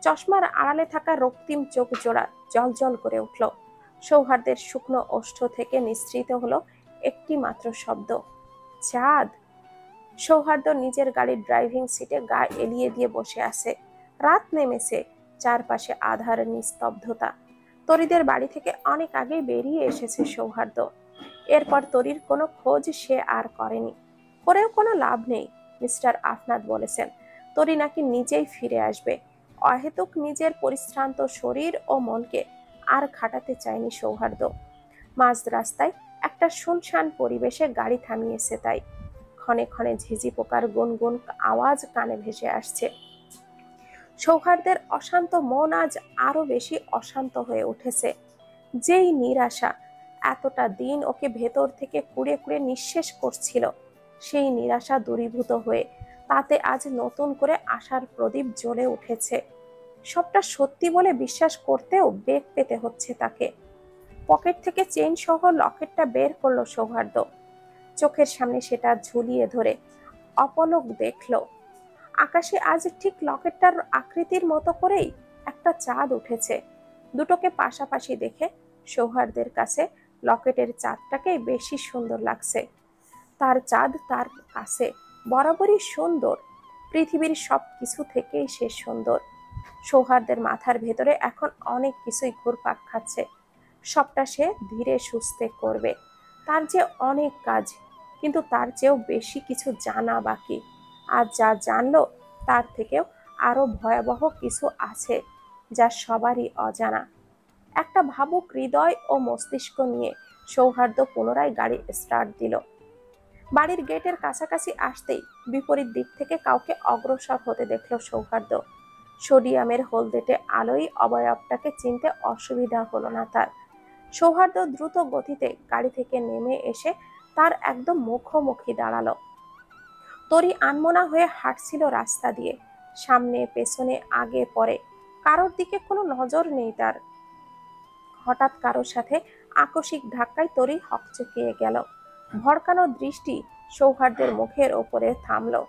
Speaker 1: চশমার আড়ালে থাকা রক্তিম চোখ জোড়া জলজল করে উঠল। সৌহার্দ্যের শুকনো ওষ্ঠ থেকে নিঃসৃত হলো একটি মাত্র শব্দ, চাঁদ। সৌহার্দ্য নিজের গাড়ির ড্রাইভিং সিটে গা এলিয়ে দিয়ে বসে আছে। রাত নেমেছে, চারপাশে আধার নিস্তব্ধতা। তরিদের বাড়ি থেকে অনেক আগেই বেরিয়ে এসেছে সৌহার্দ্য। এরপর তরির কোনো খোঁজ সে আর করেনি, করেও কোনো লাভ নেই। মিস্টার আফনাদ বলেছেন তরি নাকি নিজেই ফিরে আসবে। অহেতুক নিজের পরিশ্রান্ত শরীর ও মনকে আর খাটাতে চায়নি সৌহার্দ্য। মাঝ রাস্তায় একটা শুনশান পরিবেশে গাড়ি থামিয়েছে তাই। ক্ষণে ক্ষণে ঝিঝি পোকার গুনগুন আওয়াজ কানে ভেসে আসছে। সৌহার্দ্যের অশান্ত মন আজ আরো বেশি অশান্ত হয়ে উঠেছে। যেই নিরাশা এতটা দিন ওকে ভেতর থেকে কুড়ে কুড়ে নিঃশেষ করছিল, সেই নিরাশা দূরীভূত হয়ে তাতে আজ নতুন করে আশার প্রদীপ জ্বলে উঠেছে। সবটা সত্যি বলে বিশ্বাস করতেও বেগ পেতে হচ্ছে তাকে। পকেট থেকে চেইন সহ লকেটটা বের করলো সৌহার্দ্য। চোখের সামনে সেটা ঝুলিয়ে ধরে অপলক দেখলো আকাশে আজ ঠিক লকেটটার আকৃতির মতো করেই একটা চাঁদ উঠেছে। দুটোকে পাশাপাশি দেখে সৌহার্দ্যের কাছে লকেটের চাঁদটাকে বেশি সুন্দর লাগছে। তার চাঁদ তার কাছে বরাবরই সুন্দর। পৃথিবীর সব কিছু থেকেই সে সুন্দর। সৌহার্দ্যের মাথার ভেতরে এখন অনেক কিছুই ঘুরপাক খাচ্ছে। সবটা সে ধীরে সুস্থে করবে। তার যে অনেক কাজ, কিন্তু তার চেয়েও বেশি কিছু জানা বাকি। আর যা জানলো তার থেকেও আরো ভয়াবহ কিছু আছে যা সবারই অজানা। একটা ভাবুক হৃদয় ও মস্তিষ্ক নিয়ে সৌহার্দ্য পুনরায় গাড়ি স্টার্ট দিল। বাড়ির গেটের কাছাকাছি আসতেই বিপরীত দিক থেকে কাউকে অগ্রসর হতে দেখল সৌহার্দ্য। সোডিয়ামের হলদেটে আলোয় অবয়বটাকে চিনতে অসুবিধা হলো না তার। সৌহার্দ্য দ্রুত গতিতে গাড়ি থেকে নেমে এসে তার একদম মুখোমুখি দাঁড়ালো। তরি আনমনা হয়ে হাঁটছিল রাস্তা দিয়ে, সামনে পেছনে আগে পরে, কারোর দিকে কোনো নজর নেই তার। হঠাৎ কারোর সাথে আকস্মিক ধাক্কায় তরি হকচকিয়ে গেল। ভড়কানো দৃষ্টি সৌহার্দ্যের মুখের ওপরে থামলো।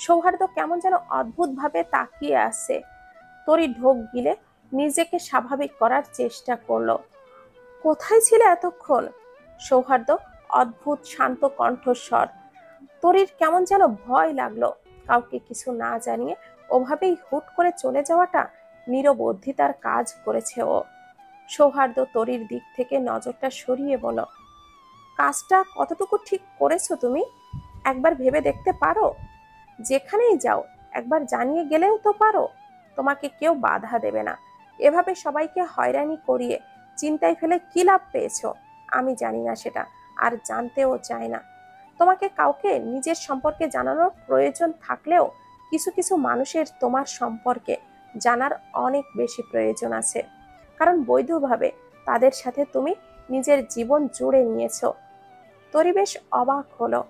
Speaker 1: সৌহার্দ্য কেমন যেন অদ্ভুত ভাবে তাকিয়ে আছে। তরি ঢোক গিলে নিজেকে স্বাভাবিক করার চেষ্টা করলো। কোথায় ছিলে এতক্ষণ? সৌহার্দ্য অদ্ভুত শান্ত কণ্ঠস্বর। তরির কেমন যেন ভয় লাগলো। কাউকে কিছু না জানিয়ে ওভাবেই হুট করে চলে যাওয়াটা নিরবধিতার কাজ করেছে ও। সৌহার্দ্য তরির দিক থেকে নজরটা সরিয়ে বলল, কাজটা কতটুকু ঠিক করেছো তুমি? একবার ভেবে দেখতে পারো? যেখানেই যাও একবার জানিয়ে গেলেও তো পারো, তোমাকে কেউ বাধা দেবে না। এভাবে সবাইকে হয়রানি করিয়ে চিন্তায় ফেলে কি লাভ পেয়েছো? আমি জানি না সেটা, আর জানতেও চাই না। তোমাকে কাউকে নিজের সম্পর্কে জানানোর প্রয়োজন থাকলেও কিছু কিছু মানুষের তোমার সম্পর্কে জানার অনেক বেশি প্রয়োজন আছে, কারণ বৈধভাবে তাদের সাথে তুমি নিজের জীবন জুড়ে নিয়েছো। তরি বেশ অবাক হলো,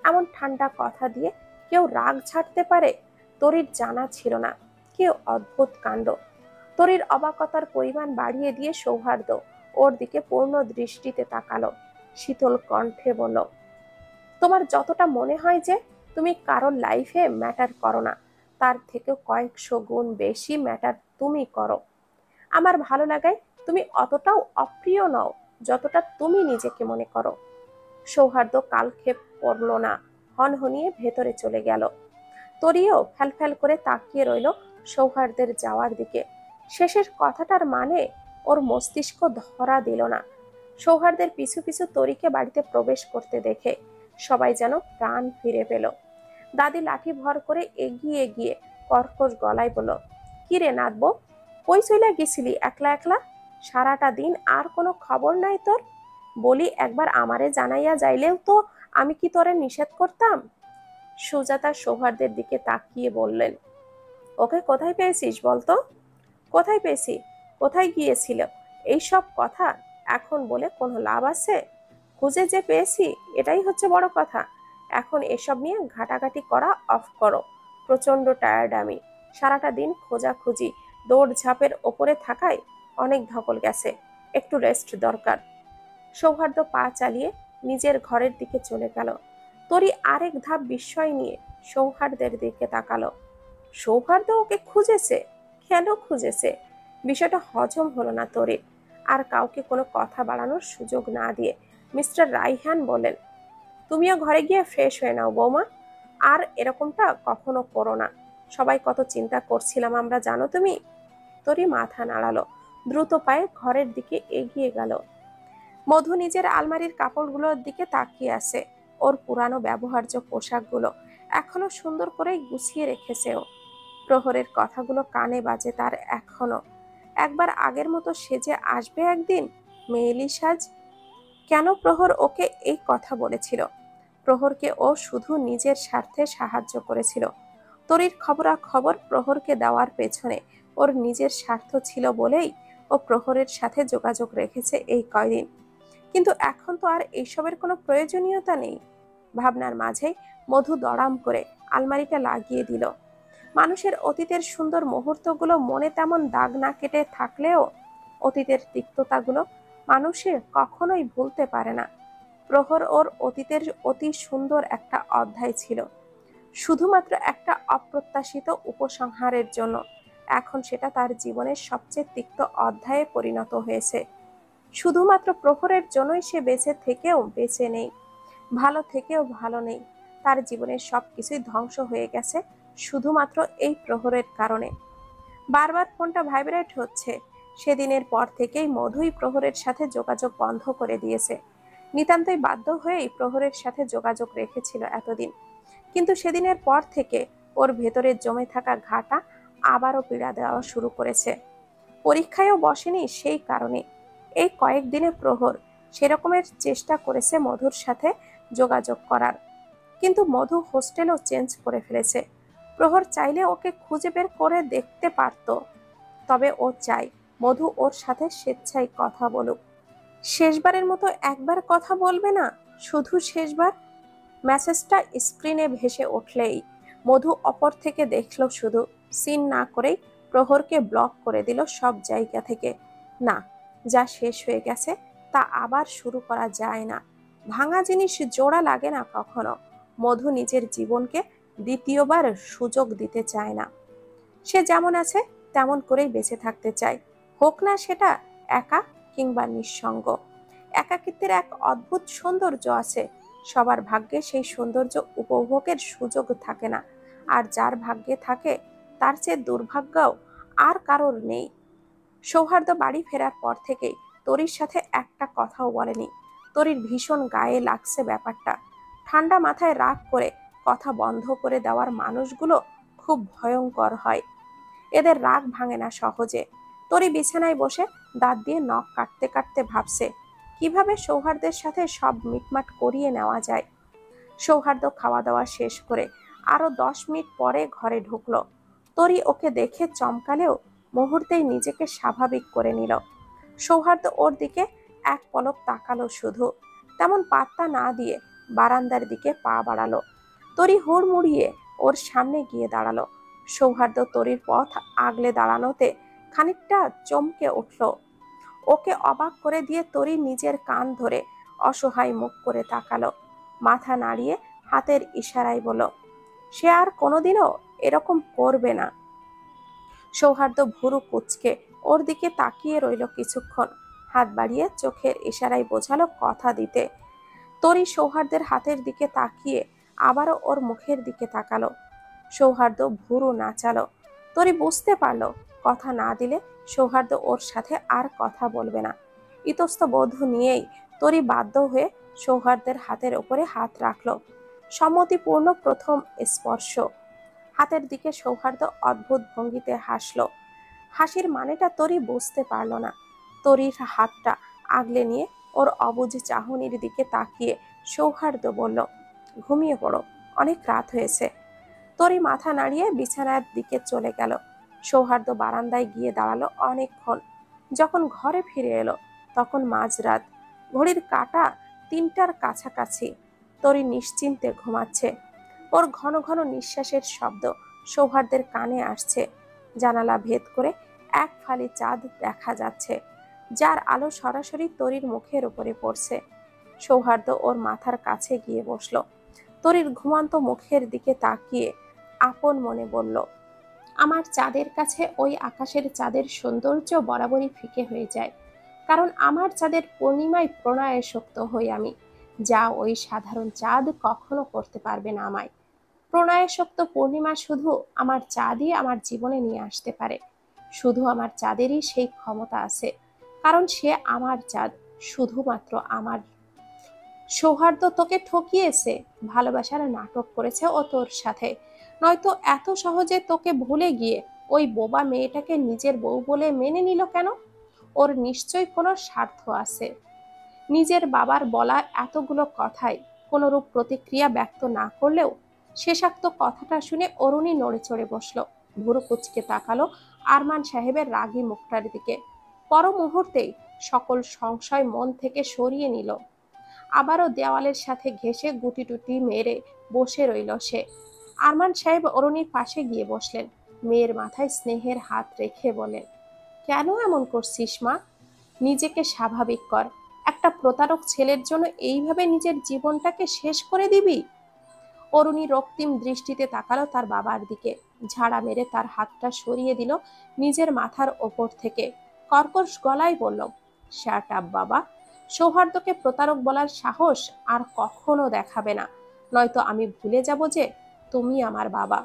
Speaker 1: এমন ঠান্ডা কথা দিয়ে কেউ রাগ ঝাড়তে পারে? তরির জানা ছিল না। কি অদ্ভুত কাণ্ড! তরির অবাকতার পরিমাণ বাড়িয়ে দিয়ে সৌহার্দ্য ওর দিকে পূর্ণ দৃষ্টিতে তাকালো, শীতল কণ্ঠে বলল, তোমার যতটা মনে হয় যে তুমি কারোর লাইফে ম্যাটার করো না, তার থেকেও কয়েকশো গুণ বেশি ম্যাটার তুমি করো। আমার ভালো লাগায় তুমি অতটাও অপ্রিয় নও যতটা তুমি নিজেকে মনে করো। সৌহার্দ্য কালক্ষেপ করল না, হনহনিয়ে ভেতরে চলে গেল। তরিও ফ্যালফ্যাল করে তাকিয়ে রইল সৌহার্দ্যের যাওয়ার দিকে। শেষের কথাটার মানে ওর মস্তিষ্ক ধরা দিল না। সৌহার্দ্যের পিছু পিছু তরিকে বাড়িতে প্রবেশ করতে দেখে সবাই যেন প্রাণ ফিরে পেল। দাদি লাঠি ভর করে এগিয়ে গিয়ে কর্কশ গলায় বলল, কি রে নাতবো, কই চইলা গেছিলি একলা একলা? সারাটা দিন আর কোনো খবর নাই তোর? বলি একবার আমারে জানাইয়া যাইলেও তো আমি কি তোরে নিষেধ করতাম? সুজাতা সৌহার্দ্যের দিকে তাকিয়ে বললেন, ওকে কোথায় পেয়েছিস বলতো? কোথায় পেয়েছি? কোথায় গিয়েছিল? এইসব কথা এখন বলে কোনো লাভ আছে? খুঁজে যে পেয়েছি এটাই হচ্ছে বড় কথা। এখন এসব নিয়ে ঘাটাঘাটি করা অফ করো। প্রচন্ড টায়ার্ড আমি। সারাটা দিন খোঁজাখুঁজি দৌড়ঝাঁপের ওপরে থাকায় অনেক ধকল গেছে, একটু রেস্ট দরকার। সৌহার্দ্য পা চালিয়ে নিজের ঘরের দিকে চলে গেল। তরি আরেক ধাপ বিস্ময় নিয়ে সৌহার্দ্যের দিকে তাকালো। সৌহার্দ্য ওকে খুঁজেছে? কেন খুঁজেছে? বিষয়টা হজম হলো না তরির। আর কাউকে কোনো কথা বাড়ানোর সুযোগ না দিয়ে মিস্টার রাইহান বলেন, তুমিও ঘরে গিয়ে ফ্রেশ হয়ে নাও বৌমা। আর এরকমটা কখনো করো না। সবাই কত চিন্তা করছিলাম আমরা, জানো তুমি? তরি মাথা নাড়ালো, দ্রুত পায়ে ঘরের দিকে এগিয়ে গেল। মধু নিজের আলমারির কাপড়গুলোর দিকে তাকিয়ে আছে। ওর পুরানো ব্যবহার্য পোশাকগুলো এখনো সুন্দর করে গুছিয়ে রেখেছে ও। প্রহরের কথাগুলো কানে বাজে তার এখনো। একবার আগের মতো সেজে আসবে একদিন, মেয়েলি সাজ। কেন প্রহর ওকে এই কথা বলেছিল? প্রহরকে ও শুধু নিজের স্বার্থে সাহায্য করেছিল। তরির খবরাখবর প্রহরকে দেওয়ার পেছনে ওর নিজের স্বার্থ ছিল বলেই ও প্রহরের সাথে যোগাযোগ রেখেছে এই কয়দিন। কিন্তু এখন তো আর এইসবের কোনো প্রয়োজনীয়তা নেই। ভাবনার মাঝেই মধু দড়াম করে আলমারিটা লাগিয়ে দিল। মানুষের অতীতের সুন্দর মুহূর্তগুলো মনে তেমন দাগ না কেটে থাকলেও অতীতের তিক্ততাগুলো মানুষে কখনোই ভুলতে পারে না। প্রহর ওর অতীতের অতি সুন্দর একটা অধ্যায় ছিল, শুধুমাত্র একটা অপ্রত্যাশিত উপসংহারের জন্য এখন সেটা তার জীবনের সবচেয়ে তিক্ত অধ্যায়ে পরিণত হয়েছে। শুধুমাত্র প্রহরের জন্যই সে বেঁচে থেকেও বেঁচে নেই, ভালো থেকেও ভালো নেই। তার জীবনের সবকিছুই ধ্বংস হয়ে গেছে শুধুমাত্র এই প্রহরের কারণে। বারবার ফোনটা ভাইব্রেট হচ্ছে। সেদিনের পর থেকেই মধুই প্রহরের সাথে যোগাযোগ বন্ধ করে দিয়েছে। নিতান্তই বাধ্য হয়েই প্রহরের সাথে যোগাযোগ রেখেছিল এতদিন, কিন্তু সেদিনের পর থেকে ওর ভেতরে জমে থাকা ঘাটা আবারও পীড়া দেওয়া শুরু করেছে। পরীক্ষায়ও বসেনি সেই কারণে। এই কয়েকদিনে প্রহর সেরকমের চেষ্টা করেছে মধুর সাথে যোগাযোগ করার, কিন্তু মধু হোস্টেলও চেঞ্জ করে ফেলেছে। প্রহর চাইলে ওকে খুঁজে বের করে দেখতে পারত, তবে ও চায় মধু ওর সাথে স্বেচ্ছায় কথা বলুক। শেষবারের মতো একবার কথা বলবে না? শুধু শেষবার। মেসেজটা স্ক্রিনে ভেসে উঠলেই মধু অপর থেকে দেখল, শুধু সিন না করেই প্রহরকে ব্লক করে দিল সব জায়গা থেকে। না, যা শেষ হয়ে গেছে তা আবার শুরু করা যায় না। ভাঙা জিনিস জোড়া লাগে না কখনো। মধু নিজের জীবনকে দ্বিতীয়বার সুযোগ দিতে চায় না। সে যেমন আছে তেমন করেই বেঁচে থাকতে চায়, হোক না সেটা একা কিংবা নিঃসঙ্গ। একাকিত্বের এক অদ্ভুত সৌন্দর্য আছে। সবার ভাগ্যে সেই সৌন্দর্য উপভোগের সুযোগ থাকে না, আর যার ভাগ্যে থাকে তার চেয়ে দুর্ভাগ্যও আর কারোর নেই। সৌহার্দ্য বাড়ি ফেরার পর থেকেই তরির সাথে একটা কথাও বলেনি। তরির ভীষণ গায়ে লাগছে ব্যাপারটা। ঠান্ডা মাথায় রাগ করে কথা বন্ধ করে দেওয়ার মানুষগুলো খুব ভয়ঙ্কর হয়। এদের রাগ ভাঙে না সহজে। তরি বিছানায় বসে দাঁত দিয়ে নখ কাটতে কাটতে ভাবছে কিভাবে সৌহার্দ্যের সাথে সব মিটমাট করিয়ে নেওয়া যায়। সৌহার্দ্য খাওয়া দাওয়া শেষ করে আরো 10 মিনিট পরে ঘরে ঢুকলো। তরি ওকে দেখে চমকালেও মুহূর্তেই নিজেকে স্বাভাবিক করে নিল। সৌহার্দ্য ওর দিকে এক পলক তাকালো শুধু, তেমন পাত্তা না দিয়ে বারান্দার দিকে পা বাড়ালো। তরি হুড়মুড়িয়ে ওর সামনে গিয়ে দাঁড়ালো। সৌহার্দ্য তরির পথ আগলে দাঁড়ানোতে খানিকটা চমকে উঠল। ওকে অবাক করে দিয়ে তরি নিজের কান ধরে অসহায় মুখ করে তাকালো, মাথা নাড়িয়ে হাতের ইশারায় বলল, সে আর কোনোদিনও এরকম করবে না। সৌহার্দ্য ভুরু কুঁচকে ওর দিকে তাকিয়ে রইল কিছুক্ষণ, হাত বাড়িয়ে চোখের ইশারায় বোঝালো কথা দিতে। তরি সৌহার্দ্যের হাতের দিকে তাকিয়ে আবারও ওর মুখের দিকে তাকালো। সৌহার্দ্য ভুরু নাচালো। তরি বুঝতে পারলো কথা না দিলে সৌহার্দ্য ওর সাথে আর কথা বলবে না। ইতস্তবোধ নিয়েই তরি বাধ্য হয়ে সৌহার্দ্যের হাতের ওপরে হাত রাখলো। সম্মতিপূর্ণ প্রথম স্পর্শ। হাতের দিকে সৌহার্দ্য অদ্ভুত ভঙ্গিতে হাসলো। হাসির মানেটা তরি বুঝতে পারল না। তরির হাতটা আগলে নিয়ে ওর অবুঝ চাহনির দিকে তাকিয়ে সৌহার্দ্য বলল, ঘুমিয়ে পড়ো, অনেক রাত হয়েছে। তরি মাথা নাড়িয়ে বিছানার দিকে চলে গেল। সৌহার্দ্য বারান্দায় গিয়ে দাঁড়ালো অনেকক্ষণ। যখন ঘরে ফিরে এলো তখন মাঝরাত, ঘড়ির কাঁটা 3টার কাছাকাছি। তরি নিশ্চিন্তে ঘুমাচ্ছে। ওর ঘন ঘন নিঃশ্বাসের শব্দ সৌহার্দ্যের কানে আসছে। জানালা ভেদ করে এক ফালি চাঁদ দেখা যাচ্ছে, যার আলো সরাসরি তরির মুখের উপরে পড়ছে। সৌহার্দ্য ওর মাথার কাছে গিয়ে বসলো। তরির ঘুমান্ত মুখের দিকে তাকিয়ে আপন মনে বলল, আমার চাঁদের কাছে ওই আকাশের চাঁদের সৌন্দর্য বরাবরই ফিকে হয়ে যায়, কারণ আমার চাঁদের পূর্ণিমায় প্রণয়াসক্ত হই আমি, যা ওই সাধারণ চাঁদ কখনো করতে পারবে না আমায়। প্রণয়াসক্ত পূর্ণিমা শুধু আমার চাঁদই আমার জীবনে নিয়ে আসতে পারে। শুধু আমার চাঁদেরই সেই ক্ষমতা আছে, কারণ সে আমার চাঁদ, শুধুমাত্র আমার। সৌহার্দ্য তোকে ঠকিয়েছে, ভালোবাসার নাটক করেছে ও তোর সাথে, নয়তো এত সহজে তোকে ভুলে গিয়ে ওই বোবা মেয়েটাকে নিজের বউ বলে মেনে নিল কেন? ওর নিশ্চয়ই কোনো স্বার্থ আছে। নিজের বাবার বলা এতগুলো কথায় কোনোরূপ প্রতিক্রিয়া ব্যক্ত না করলেও শেষাক্ত কথাটা শুনে অরুণী নড়ে চড়ে বসলো। ভুরু কুচকে তাকালো আরমান সাহেবের রাগী মুখটার দিকে। পর মুহূর্তেই সকল সংশয় মন থেকে সরিয়ে নিল। আবারও দেওয়ালের সাথে ঘেঁষে গুটি টুটি মেরে বসে রইল সে। আরমান সাহেব অরুণীর পাশে গিয়ে বসলেন। মেয়ের মাথায় স্নেহের হাত রেখে বলেন, কেন এমন করছিস মা? নিজেকে স্বাভাবিক কর। একটা প্রতারক ছেলের জন্য এইভাবে নিজের জীবনটাকে শেষ করে দিবি? অরুণী রক্তিম দৃষ্টিতে তাকালো তার বাবার দিকে, ঝাড়া মেরে তার হাতটা সরিয়ে দিল নিজের মাথার ওপর থেকে। কর্কশ গলায় বলল, শাট আপ বাবা। সৌহার্দ্যকে প্রতারক বলার সাহস আর কখনো দেখাবে না, নয়তো আমি ভুলে যাব যে তুমি আমার বাবা।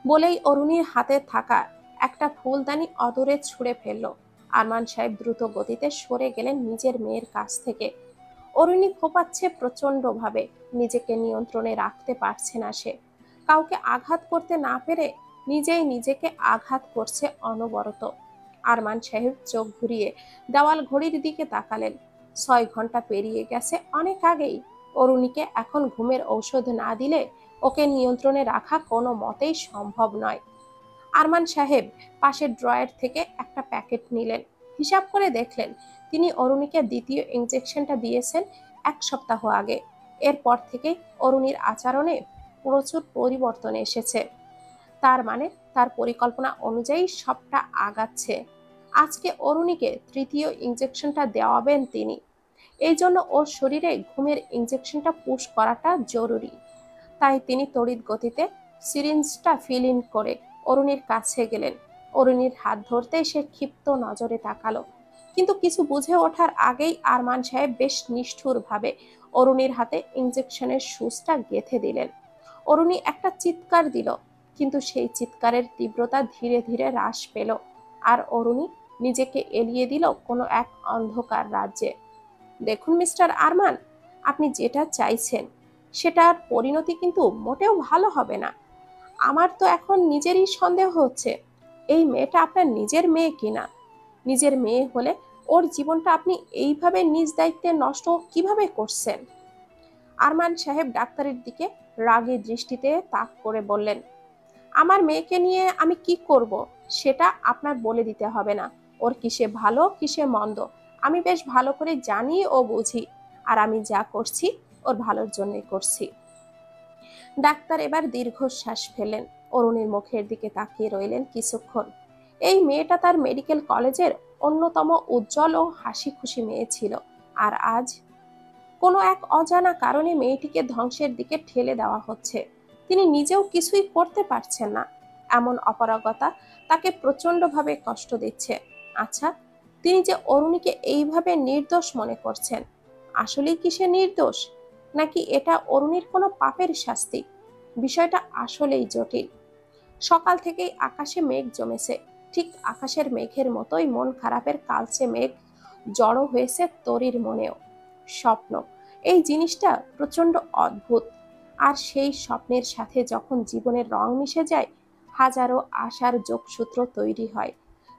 Speaker 1: বলেই অরুণীর হাতে থাকা একটা ফুলদানি অদূরে ছুঁড়ে ফেলল। আরমান সাহেব দ্রুত গতিতে সরে গেলেন নিজের মেয়ের কাছ থেকে। অরুণী ফোপাচ্ছে প্রচন্ড ভাবে, নিজেকে নিয়ন্ত্রণে রাখতে পারছে না সে। কাউকে আঘাত করতে না পেরে নিজেই নিজেকে আঘাত করছে অনবরত। আরমান সাহেব চোখ ঘুরিয়ে দেওয়াল ঘড়ির দিকে তাকালেন। 6 ঘন্টা পেরিয়ে গেছে অনেক আগেই। অরুণীকে এখন ঘুমের ঔষধ না দিলে ওকে নিয়ন্ত্রণে রাখা কোনো মতেই সম্ভব নয়। আরমান সাহেব পাশের ড্রয়ার থেকে একটা প্যাকেট নিলেন। হিসাব করে দেখলেন তিনি অরুণীকে দ্বিতীয় ইনজেকশনটা দিয়েছেন 1 সপ্তাহ আগে। এরপর থেকে অরুণীর আচরণে প্রচুর পরিবর্তন এসেছে। তার মানে তার পরিকল্পনা অনুযায়ী সবটা আগাচ্ছে। আজকে অরুণীকে তৃতীয় ইনজেকশনটা দেওয়াবেন তিনি। এই জন্য ওর শরীরে ঘুমের ইনজেকশনটা পুশ করাটা জরুরি। তাই তিনি তড়িৎ গতিতে সিরিঞ্জটা ফিল ইন করে অরুণীর কাছে গেলেন। অরুণীর হাত ধরতেই সে ক্ষিপ্ত নজরে তাকালো, কিন্তু কিছু বুঝে ওঠার আগেই আরমান সাহেব বেশ নিষ্ঠুরভাবে অরুণীর হাতে ইনজেকশনের সুচটা গেঁথে দিলেন। অরুণী একটা চিৎকার দিল, কিন্তু সেই চিৎকারের তীব্রতা ধীরে ধীরে হ্রাস পেল, আর অরুণী নিজেকে এলিয়ে দিল কোনো এক অন্ধকার রাজ্যে। দেখুন মিস্টার আরমান, আপনি যেটা চাইছেন সেটার পরিণতি কিন্তু মোটেও ভালো হবে না। আমার তো এখন নিজেরই সন্দেহ হচ্ছে, এই মেয়েটা আপনার নিজের মেয়ে কিনা। নিজের মেয়ে হলে ওর জীবনটা আপনি এইভাবে নিজ দায়িত্বে নষ্ট কিভাবে করছেন? আরমান সাহেব ডাক্তারের দিকে রাগী দৃষ্টিতে তাক করে বললেন, আমার মেয়েকে নিয়ে আমি কি করব সেটা আপনার বলে দিতে হবে না। ওর কিসে ভালো কিসে মন্দ আমি বেশ ভালো করে জানি ও বুঝি, আর আমি যা করছি ওর ভালোর জন্যই করছি। ডাক্তার এবার দীর্ঘশ্বাস ফেললেন, অরুণীর মুখের দিকে তাকিয়ে রইলেন কিছুক্ষণ। এই মেয়েটা তার মেডিকেল কলেজের অন্যতম উজ্জ্বল ও হাসি খুশি মেয়ে ছিল, আর আজ কোনো এক অজানা কারণে মেয়েটিকে ধ্বংসের দিকে ঠেলে দেওয়া হচ্ছে। তিনি নিজেও কিছুই করতে পারছেন না। এমন অপারগতা তাকে প্রচন্ডভাবে কষ্ট দিচ্ছে। আচ্ছা, তিনি যে অরুণীকে এইভাবে নির্দোষ মনে করছেন, আসলেই কি সে নির্দোষ, নাকি এটা অরুণীর কোনো পাপের শাস্তি? বিষয়টা আসলেই জটিল। সকাল থেকেই আকাশে মেঘ জমেছে। ঠিক আকাশের মেঘের মতোই মন খারাপের কালচে মেঘ জড়ো হয়েছে তরির মনেও। স্বপ্ন, এই জিনিসটা প্রচন্ড অদ্ভুত। আর সেই স্বপ্নের সাথে যখন জীবনের রং মিশে যায়, হাজারো আশার যোগসূত্র তৈরি হয়।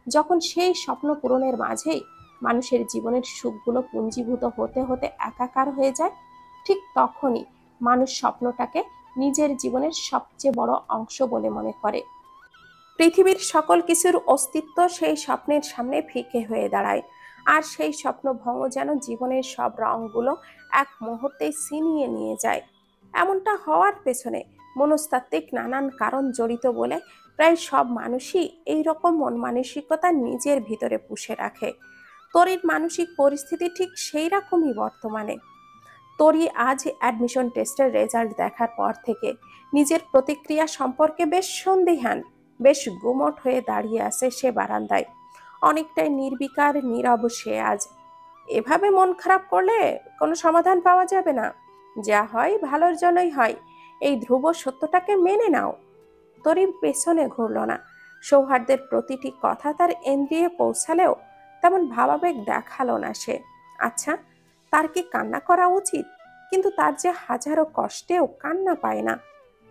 Speaker 1: যখন সেই স্বপ্ন পূরণের মাঝেই মানুষের জীবনের সুখগুলো পুঞ্জীভূত হতে হতে একাকার হয়ে যায়, ঠিক তখনই মানুষ স্বপ্নটাকে নিজের জীবনের সবচেয়ে বড় অংশ বলে মনে করে। পৃথিবীর সকল কিছুর অস্তিত্ব সেই স্বপ্নের সামনে ফিকে হয়ে দাঁড়ায়, আর সেই স্বপ্নভঙ্গ যেন জীবনের সব রঙগুলো এক মুহূর্তেই ছিনিয়ে নিয়ে যায়। এমনটা হওয়ার পেছনে মনস্তাত্ত্বিক নানান কারণ জড়িত বলে প্রায় সব মানুষই এই রকম মন মানসিকতা নিজের ভিতরে পুষে রাখে। তরির মানসিক পরিস্থিতি ঠিক সেই রকমই বর্তমানে। তরি আজ অ্যাডমিশন টেস্টের রেজাল্ট দেখার পর থেকে নিজের প্রতিক্রিয়া সম্পর্কে বেশ সন্দিহান, বেশ গুমট হয়ে দাঁড়িয়ে আছে সে বারান্দায়। অনেকটাই নির্বিকার নীরব সে আজ। এভাবে মন খারাপ করলে কোনো সমাধান পাওয়া যাবে না। যা হয় ভালোর জন্যই হয়, এই ধ্রুব সত্যটাকে মেনে নাও। তরি পেছনে ঘুরল না। সৌহার্দ্যের প্রতিটি কথা তার ইন্দ্রিয়ে পৌঁছালেও তেমন ভাবাবেগ দেখালো না সে। আচ্ছা, তার কি কান্না করা উচিত? কিন্তু তার যে হাজারো কষ্টেও কান্না পায় না।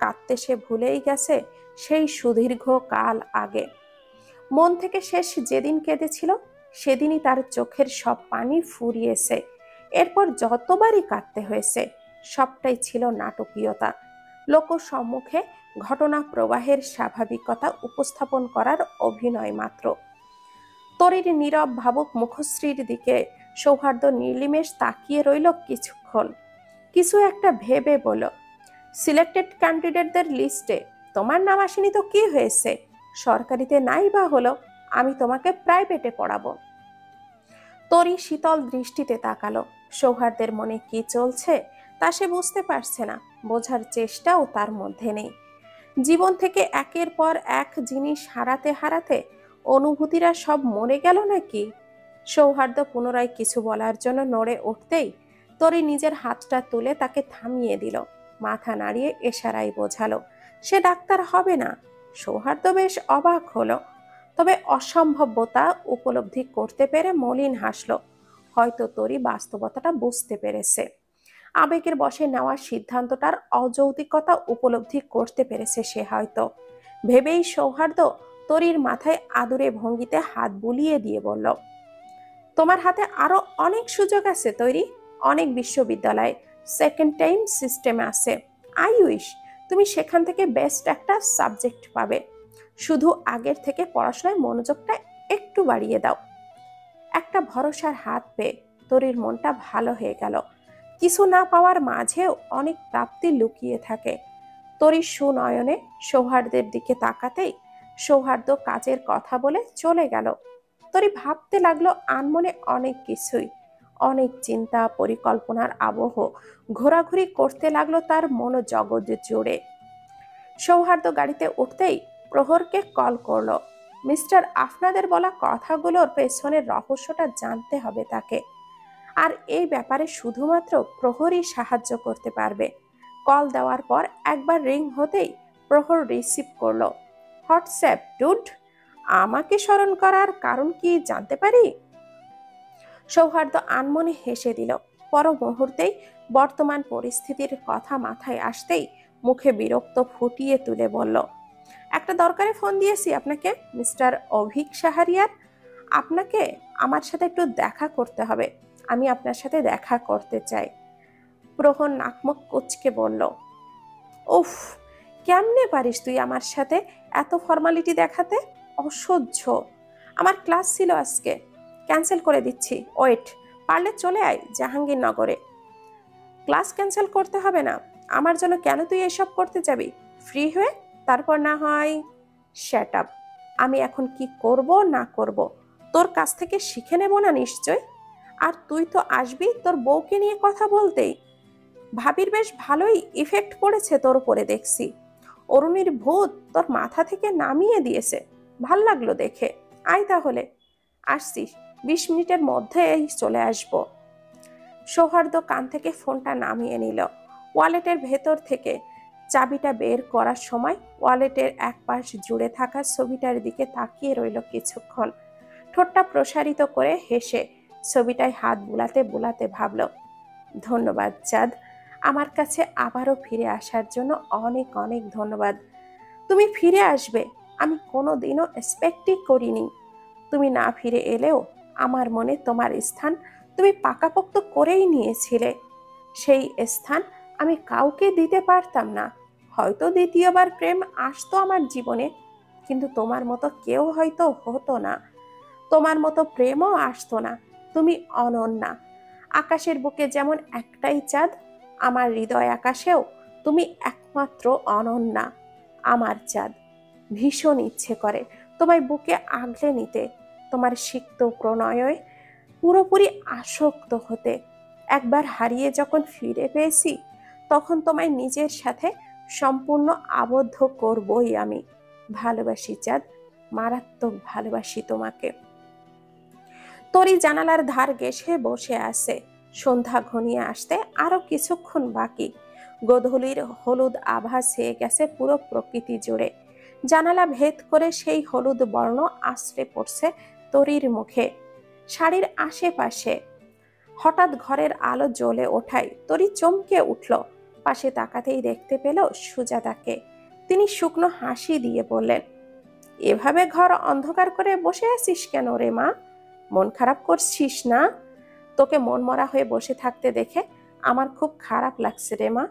Speaker 1: কাঁদতে সে ভুলেই গেছে সেই সুদীর্ঘ কাল আগে। মন থেকে শেষ যেদিন কেঁদেছিল, সেদিনই তার চোখের সব পানি ফুরিয়েছে। এরপর যতবারই কাঁদতে হয়েছে, সবটাই ছিল নাটকীয়তা, লোকসম্মুখে ঘটনা প্রবাহের স্বাভাবিকতা উপস্থাপন করার অভিনয় মাত্র। তরির নীরব ভাবুক মুখশ্রীর দিকে সৌহার্দ্য নির্নিমেষ তাকিয়ে রইল কিছুক্ষণ। কিছু একটা ভেবে বলল, সিলেক্টেড ক্যান্ডিডেটদের লিস্টে তোমার নাম আসেনি তো কি হয়েছে? সরকারিতে নাই বা হলো, আমি তোমাকে প্রাইভেটে পড়াবো। তরি শীতল দৃষ্টিতে তাকালো। সৌহার্দ্যের মনে কি চলছে তা সে বুঝতে পারছে না, বোঝার চেষ্টাও তার মধ্যে নেই। জীবন থেকে একের পর এক জিনিস হারাতে হারাতে অনুভূতিরা সব মরে গেল নাকি? সৌহার্দ্য পুনরায় কিছু বলার জন্য নড়ে উঠতেই তরি নিজের হাতটা তুলে তাকে থামিয়ে দিল। মাথা নাড়িয়ে এশারাই বোঝালো সে ডাক্তার হবে না। সৌহার্দ্য বেশ অবাক হলো, তবে অসম্ভবতা উপলব্ধি করতে পেরে মলিন হাসল। হয়তো তরি বাস্তবতাটা বুঝতে পেরেছে। আবেগের বশে নেওয়া সিদ্ধান্তটার অযৌক্তিকতা উপলব্ধি করতে পেরেছে সে হয়তো। ভেবেই সৌহার্দ্য তরির মাথায় আদুরে ভঙ্গিতে হাত বুলিয়ে দিয়ে বলল, তোমার হাতে আরো অনেক সুযোগ আছে তৈরি, অনেক বিশ্ববিদ্যালয় সেকেন্ড টাইম সিস্টেমে আছে। আই উইশ তুমি সেখান থেকে বেস্ট একটা সাবজেক্ট পাবে। শুধু আগের থেকে পড়াশোনায় মনোযোগটা একটু বাড়িয়ে দাও। একটা ভরসার হাত পেয়ে তরির মনটা ভালো হয়ে গেল। কিছু না পাওয়ার মাঝেও অনেক প্রাপ্তি লুকিয়ে থাকে। তরির সুনয়নে সৌহার্দ্যের দিকে তাকাতেই সৌহার্দ্য কাজের কথা বলে চলে গেল। তরি ভাবতে লাগলো আনমনে অনেক কিছুই, অনেক চিন্তা পরিকল্পনার আবহ ঘোরাঘুরি করতে লাগলো তার মনোজগৎ জুড়ে। সৌহার্দ্য গাড়িতে উঠতেই প্রহরকে কল করলো। মিস্টার, আপনাদের বলা কথাগুলোর পেছনের রহস্যটা জানতে হবে তাকে, আর এই ব্যাপারে শুধুমাত্র প্রহরই সাহায্য করতে পারবে। কল দেওয়ার পর একবার রিং হতেই প্রহর রিসিভ করলো। হোয়াটসঅ্যাপ ডুড, আমাকে স্মরণ করার কারণ কি জানতে পারি? সৌহার্দ্য আনমনে হেসে দিল। পর মুহূর্তেই বর্তমান পরিস্থিতির কথা মাথায় আসতেই মুখে বিরক্ত ফুটিয়ে তুলে বলল, একটা দরকারে ফোন দিয়েছি আপনাকে মিস্টার অভিক সাহারিয়ার। আপনাকে আমার সাথে একটু দেখা করতে হবে। আমি আপনার সাথে দেখা করতে চাই। প্রহর নাকমুখ কুঁচকে বলল, উফ, কেমনে পারিস তুই আমার সাথে এত ফর্মালিটি দেখাতে? অসহ্য। আমার ক্লাস ছিল আজকে, ক্যান্সেল করে দিচ্ছি। ওয়েট, পারলে চলে আয় জাহাঙ্গীরনগরে। ক্লাস ক্যান্সেল করতে হবে না। আমার জন্য কেন তুই এসব করতে যাবি? ফ্রি হয়ে তারপর না হয়। Shut up. আমি এখন কি করব না করব তোর কাছ থেকে শিখে নেব না নিশ্চয়? আর তুই তো আসবি তোর বউকে নিয়ে কথা বলতেই। ভাবির বেশ ভালোই ইফেক্ট পড়েছে তোর উপরে দেখছি। অরুণীর ভূত তোর মাথা থেকে নামিয়ে দিয়েছে। ভাল লাগলো দেখে। আয় তাহলে। আসছিস? 20 মিনিটের মধ্যেই চলে আসবো। সৌহার্দ্য কান থেকে ফোনটা নামিয়ে নিল। ওয়ালেটের ভেতর থেকে চাবিটা বের করার সময় ওয়ালেটের এক পাশ জুড়ে থাকা ছবিটার দিকে তাকিয়ে রইল কিছুক্ষণ। ঠোঁটটা প্রসারিত করে হেসে ছবিটায় হাত বুলাতে বুলাতে ভাবল, ধন্যবাদ চাঁদ, আমার কাছে আবারও ফিরে আসার জন্য অনেক অনেক ধন্যবাদ। তুমি ফিরে আসবে আমি কোনোদিনও এক্সপেক্টই করিনি। তুমি না ফিরে এলেও আমার মনে তোমার স্থান তুমি পাকাপোক্ত করেই নিয়েছিলে। সেই স্থান আমি কাউকে দিতে পারতাম না। হয়তো দ্বিতীয়বার প্রেম আসতো আমার জীবনে, কিন্তু তোমার মতো কেউ হয়তো হতো না। তোমার মতো প্রেমও আসতো না। তুমি অনন্যা। আকাশের বুকে যেমন একটাই চাঁদ, আমার হৃদয় আকাশেও তুমি একমাত্র অনন্যা, আমার চাঁদ। ভীষণ ইচ্ছে করে তোমায় বুকে আগলে নিতে, তোমার সিক্ত প্রণয়ে পুরোপুরি আসক্ত হতে। একবার হারিয়ে যখন ফিরে পেয়েছি তখন তোমায় নিজের সাথে সম্পূর্ণ আবদ্ধ করবই আমি। ভালোবাসি চাঁদ, মারাত্মক ভালোবাসি তোমাকে। তরি জানালার ধার ঘেঁষে বসে আছে। সন্ধ্যা ঘনিয়ে আসতে আরো কিছুক্ষণ বাকি। গোধূলির হলুদ আভা ছেয়ে গেছে পুরো প্রকৃতি জুড়ে। জানালা ভেদ করে সেই হলুদ বর্ণ আশ্রে পড়ছে তরির মুখে, শাড়ির আশেপাশে। হঠাৎ ঘরের আলো জ্বলে ওঠায় তরি চমকে উঠল। পাশে তাকাতেই দেখতে পেল সুজাতাকে। তিনি শুকনো হাসি দিয়ে বললেন, এভাবে ঘর অন্ধকার করে বসে আছিস কেন রে মা? মন খারাপ করছিস না? তোকে মনমরা হয়ে বসে থাকতে দেখে আমার খুব খারাপ লাগছে রে মা।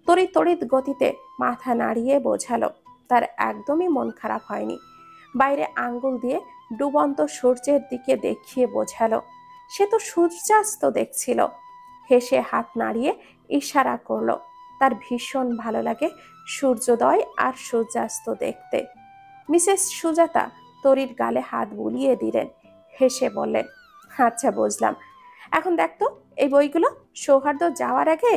Speaker 1: তরি তড়িৎ গতিতে মাথা নাড়িয়ে বোঝালো তার একদমই মন খারাপ হয়নি। বাইরে আঙ্গুল দিয়ে ডুবন্ত সূর্যের দিকে দেখিয়ে বোঝালো সে তো সূর্যাস্ত দেখছিল। হেসে হাত নাড়িয়ে ইশারা করলো তার ভীষণ ভালো লাগে সূর্যোদয় আর সূর্যাস্ত দেখতে। মিসেস সুজাতা তরির গালে হাত বুলিয়ে দিলেন। হেসে বললেন, আচ্ছা বুঝলাম। এখন দেখ তো এই বইগুলো। সৌহার্দ্য যাওয়ার আগে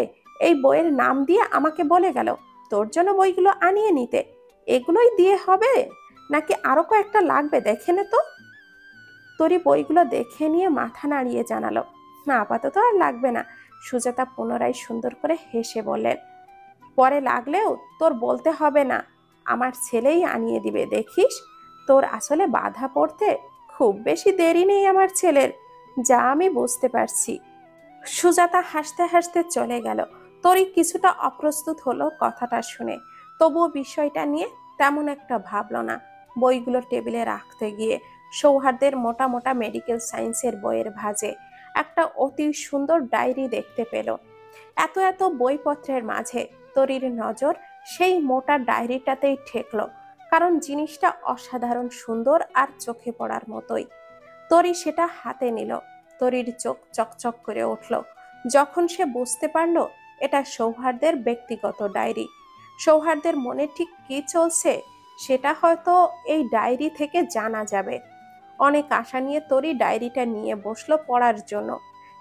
Speaker 1: এই বইয়ের নাম দিয়ে আমাকে বলে গেল তোর জন্য বইগুলো আনিয়ে নিতে। এগুলোই দিয়ে হবে নাকি আরো কয়েকটা লাগবে দেখে নে তো। তরি বইগুলো দেখে নিয়ে মাথা নাড়িয়ে জানালো, না আপাতত আর লাগবে না। সুজাতা পুনরায় সুন্দর করে হেসে বললেন, পরে লাগলেও তোর বলতে হবে না, আমার ছেলেই আনিয়ে দিবে দেখিস। তোর আসলে বাধা পড়তে খুব বেশি দেরি নেই আমার ছেলের, যা আমি বুঝতে পারছি। সুজাতা হাসতে হাসতে চলে গেল। তরি কিছুটা অপ্রস্তুত হলো কথাটা শুনে, তবুও বিষয়টা নিয়ে তেমন একটা ভাবল না। বইগুলো টেবিলে রাখতে গিয়ে সৌহার্দ্যের মোটা মোটা মেডিকেল সায়েন্সের বইয়ের ভাঁজে একটা অতি সুন্দর ডায়েরি দেখতে পেল। এত এত বইপত্রের মাঝে তরির নজর সেই মোটা ডায়েরিটাতেই ঠেকল, কারণ জিনিসটা অসাধারণ সুন্দর আর চোখে পড়ার মতোই। তরি সেটা হাতে নিল। তরির চোখ চকচক করে উঠল যখন সে বুঝতে পারল এটা সৌহার্দ্যের ব্যক্তিগত ডায়েরি। সৌহার্দ্যের মনে ঠিক কি চলছে সেটা হয়তো এই ডায়েরি থেকে জানা যাবে। অনেক আশা নিয়ে তরি ডায়েরিটা নিয়ে বসলো পড়ার জন্য।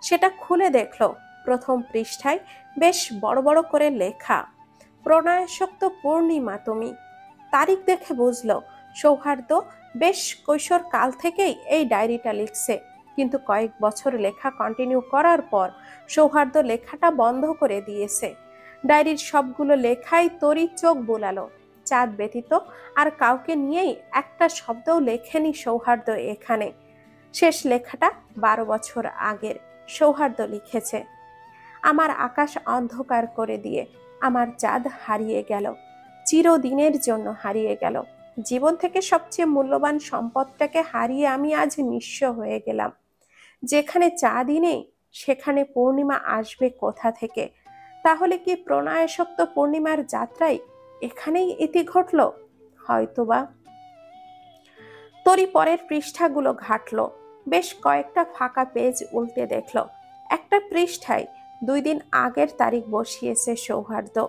Speaker 1: সেটা খুলে দেখলো প্রথম পৃষ্ঠায় বেশ বড় বড় করে লেখা, প্রণয়াসক্ত পূর্ণিমা তুমি। তারিখ দেখে বুঝলো সৌহার্দ্য বেশ কৈশোর কাল থেকেই এই ডায়েরিটা লিখছে, কিন্তু কয়েক বছর লেখা কন্টিনিউ করার পর সৌহার্দ্য লেখাটা বন্ধ করে দিয়েছে। ডায়েরির সবগুলো লেখাই তরি চোখ বোলালো। চাঁদ ব্যতীত আর কাউকে নিয়েই একটা শব্দও লেখেনি সৌহার্দ্য এখানে। শেষ লেখাটা 12 বছর আগের। সৌহার্দ্য লিখেছে, আমার আকাশ অন্ধকার করে দিয়ে আমার চাঁদ হারিয়ে গেল, চিরদিনের জন্য হারিয়ে গেল। জীবন থেকে সবচেয়ে মূল্যবান সম্পদটাকে হারিয়ে আমি আজ নিঃস্ব হয়ে গেলাম। যেখানে চাঁদই নেই সেখানে পূর্ণিমা আসবে কোথা থেকে? তাহলে কি প্রণয়াসক্ত পূর্ণিমার যাত্রায় এখানেই ইতি ঘটল? হয়তোবা। তরি পরের পৃষ্ঠাগুলো ঘাটলো, বেশ কয়েকটা ফাঁকা পেজ উল্টে দেখলো। একটা পৃষ্ঠায় 2 দিন আগের তারিখ বসিয়েছে সৌহার্দ্য,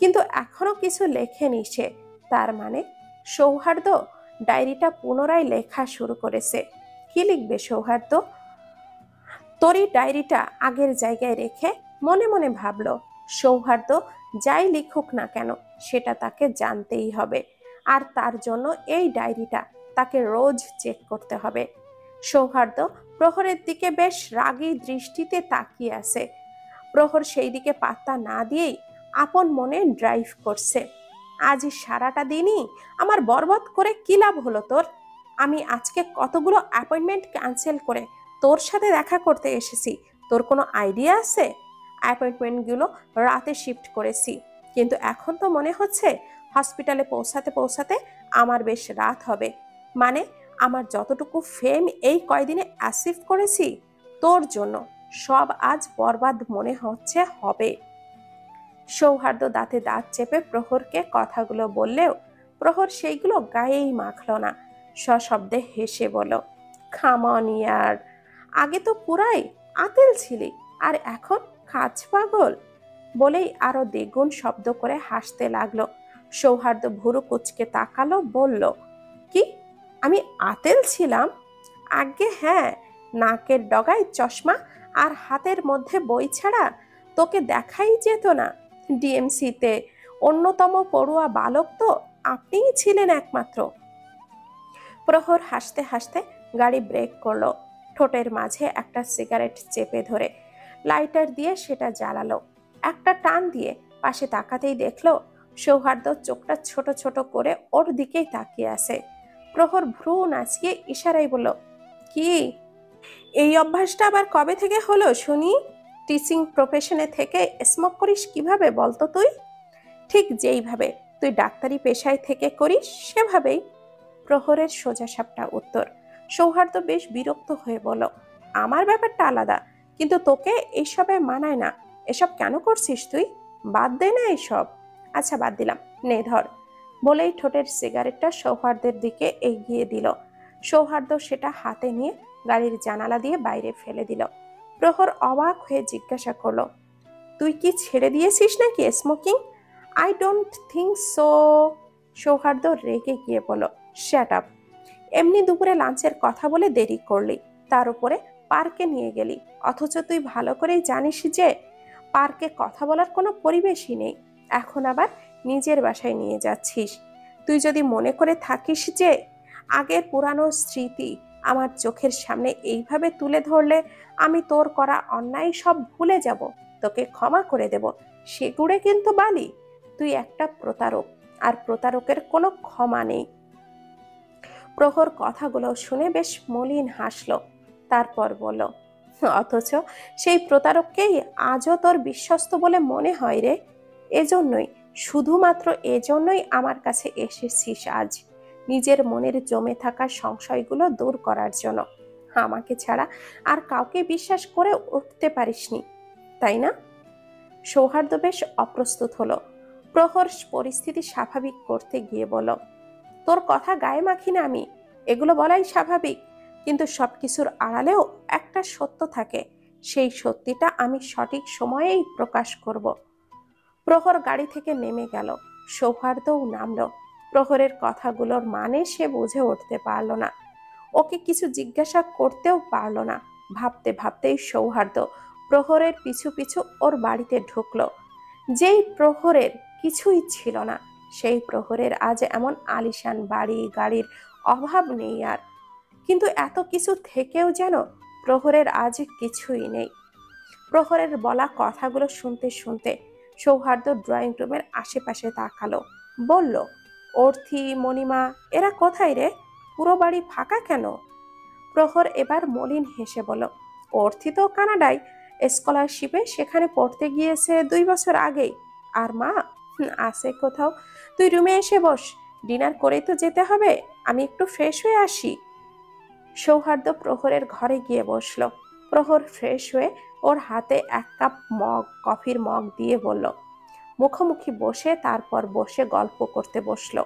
Speaker 1: কিন্তু এখনো কিছু লেখেনি সে। তার মানে সৌহার্দ্য ডায়েরিটা পুনরায় লেখা শুরু করেছে। কি লিখবে সৌহার্দ্য? তরি ডায়েরিটা আগের জায়গায় রেখে মনে মনে ভাবলো, সৌহার্দ্য যাই লিখুক না কেন সেটা তাকে জানতেই হবে, আর তার জন্য এই ডায়েরিটা তাকে রোজ চেক করতে হবে। সৌহার্দ্য প্রহরের দিকে বেশ রাগী দৃষ্টিতে তাকিয়ে আছে। প্রহর সেই দিকে পাত্তা না দিয়েই আপন মনে ড্রাইভ করছে। আজ সারাটা দিনই আমার বরবাদ করে কি লাভ হলো তোর? আমি আজকে কতগুলো অ্যাপয়েন্টমেন্ট ক্যান্সেল করে তোর সাথে দেখা করতে এসেছি, তোর কোনো আইডিয়া আছে? অ্যাপয়েন্টমেন্টগুলো রাতে শিফট করেছি, কিন্তু এখন তো মনে হচ্ছে হসপিটালে পৌঁছাতে পৌঁছাতে আমার বেশ রাত হবে। মানে আমার যতটুকু ফেম এই কয়দিনে অ্যাচিভ করেছি তোর জন্য সব আজ বরবাদ মনে হচ্ছে হবে। সৌহার্দ্য দাঁতে দাঁত চেপে প্রহরকে কথাগুলো বললেও প্রহর সেইগুলো গায়েই মাখল না। সশব্দে হেসে বলল, কাম অন ইয়ার, আগে তো পুরাই আতেল ছিলি, আর এখন কাজ পাগল। বলেই আরো দ্বিগুণ শব্দ করে হাসতে লাগলো। সৌহার্দ্য ভুরু কুচকে তাকালো, বলল, কি আমি আতেল ছিলাম? আজ্ঞে হ্যাঁ, নাকের ডগায় চশমা আর হাতের মধ্যে বই ছাড়া তোকে দেখাই যেত না। ডিএমসিতে অন্যতম পড়ুয়া বালক তো আপনিই ছিলেন একমাত্র। প্রহর হাসতে হাসতে গাড়ি ব্রেক করলো, ঠোঁটের মাঝে একটা সিগারেট চেপে ধরে লাইটার দিয়ে সেটা জ্বালালো। একটা টান দিয়ে পাশে তাকাতেই দেখলো সৌহার্দ্য চোখটা ছোট ছোট করে ওর দিকেই তাকিয়ে আছে। প্রহর ভ্রু নাচিয়ে ইশারায় বলল, কি এই অভ্যাসটা আবার কবে থেকে হলো শুনি? টিচিং প্রফেশনে থেকে স্মোক করিস কিভাবে বলতো তুই? ঠিক যেইভাবে তুই ডাক্তারি পেশায় থেকে করিস সেভাবেই। প্রহরের সোজাসাপটা উত্তর। সৌহার্দ্য বেশ বিরক্ত হয়ে বলল, আমার ব্যাপারটা আলাদা, কিন্তু তোকে এইসবে মানায় না। এসব কেন করছিস তুই? বাদ দে না এইসব। আচ্ছা বাদ দিলাম, নে ধর। বলেই ঠোঁটের সিগারেটটা সৌহার্দ্যের দিকে এগিয়ে দিল। সৌহার্দ্য সেটা হাতে নিয়ে গাড়ির জানালা দিয়ে বাইরে ফেলে দিল। প্রহর অবাক হয়ে জিজ্ঞাসা করলো, তুই কি ছেড়ে দিয়েছিস নাকি smoking? I don't think so. Sauharda রেগে গিয়ে বলল, শ্যাট আপ। এমনি দুপুরে লাঞ্চের কথা বলে দেরি করলি, তার উপরে পার্কে নিয়ে গেলি, অথচ তুই ভালো করেই জানিস যে পার্কে কথা বলার কোনো পরিবেশই নেই। এখন আবার নিজের বাসায় নিয়ে যাচ্ছিস। তুই যদি মনে করে থাকিস যে আগের পুরানো স্মৃতি আমার চোখের সামনে এইভাবে তুলে ধরলে আমি তোর করা অন্যায় সব ভুলে যাব, তোকে ক্ষমা করে দেব, সেগুড়ে কিন্তু বালি। তুই একটা প্রতারক, আর প্রতারকের কোনো ক্ষমা নেই। প্রহর কথাগুলো শুনে বেশ মলিন হাসলো, তারপর বলল, অথচ সেই প্রতারককেই আজও তোর বিশ্বস্ত বলে মনে হয় রে। এজন্যই, শুধুমাত্র এজন্যই আমার কাছে এসেছিস আজ, নিজের মনের জমে থাকা সংশয়গুলো দূর করার জন্য। আমাকে ছাড়া আর কাউকে বিশ্বাস করে উঠতে পারিসনি, তাই না? সৌহার্দ্য বেশ অপ্রস্তুত হলো। প্রহর পরিস্থিতি স্বাভাবিক করতে গিয়ে বলল, তোর কথা গায়ে মাখি না আমি, এগুলো বলাই স্বাভাবিক, কিন্তু সবকিছুর আড়ালেও একটা সত্য থাকে, সেই সত্যিটা আমি সঠিক সময়েই প্রকাশ করব। প্রহর গাড়ি থেকে নেমে গেল, সৌহার্দ্যও নামলো। প্রহরের কথাগুলোর মানে সে বুঝে উঠতে পারল না, ওকে কিছু জিজ্ঞাসা করতেও পারল না। ভাবতে ভাবতেই সৌহার্দ্য প্রহরের পিছু পিছু ওর বাড়িতে ঢুকলো। যেই প্রহরের কিছুই ছিল না, সেই প্রহরের আজ এমন আলিশান বাড়ি গাড়ির অভাব নেই আর, কিন্তু এত কিছু থেকেও যেন প্রহরের আজ কিছুই নেই। প্রহরের বলা কথাগুলো শুনতে শুনতে সৌহার্দ্য ড্রয়িং রুমের আশেপাশে তাকালো, বলল, অর্থি, মণিমা এরা কোথায় রে? পুরো বাড়ি ফাঁকা কেন? প্রহর এবার মলিন হেসে বলল, অর্থি তো কানাডায়, স্কলারশিপে সেখানে পড়তে গিয়েছে 2 বছর আগেই। আর মা আছে কোথাও। তুই রুমে এসে বস, ডিনার করেই তো যেতে হবে, আমি একটু ফ্রেশ হয়ে আসি। সৌহার্দ্য প্রহরের ঘরে গিয়ে বসলো। প্রহর ফ্রেশ হয়ে ওর হাতে 1 কাপ কফির মগ দিয়ে বলল, মুখোমুখি বসে তারপর বসে গল্প করতে বসলো।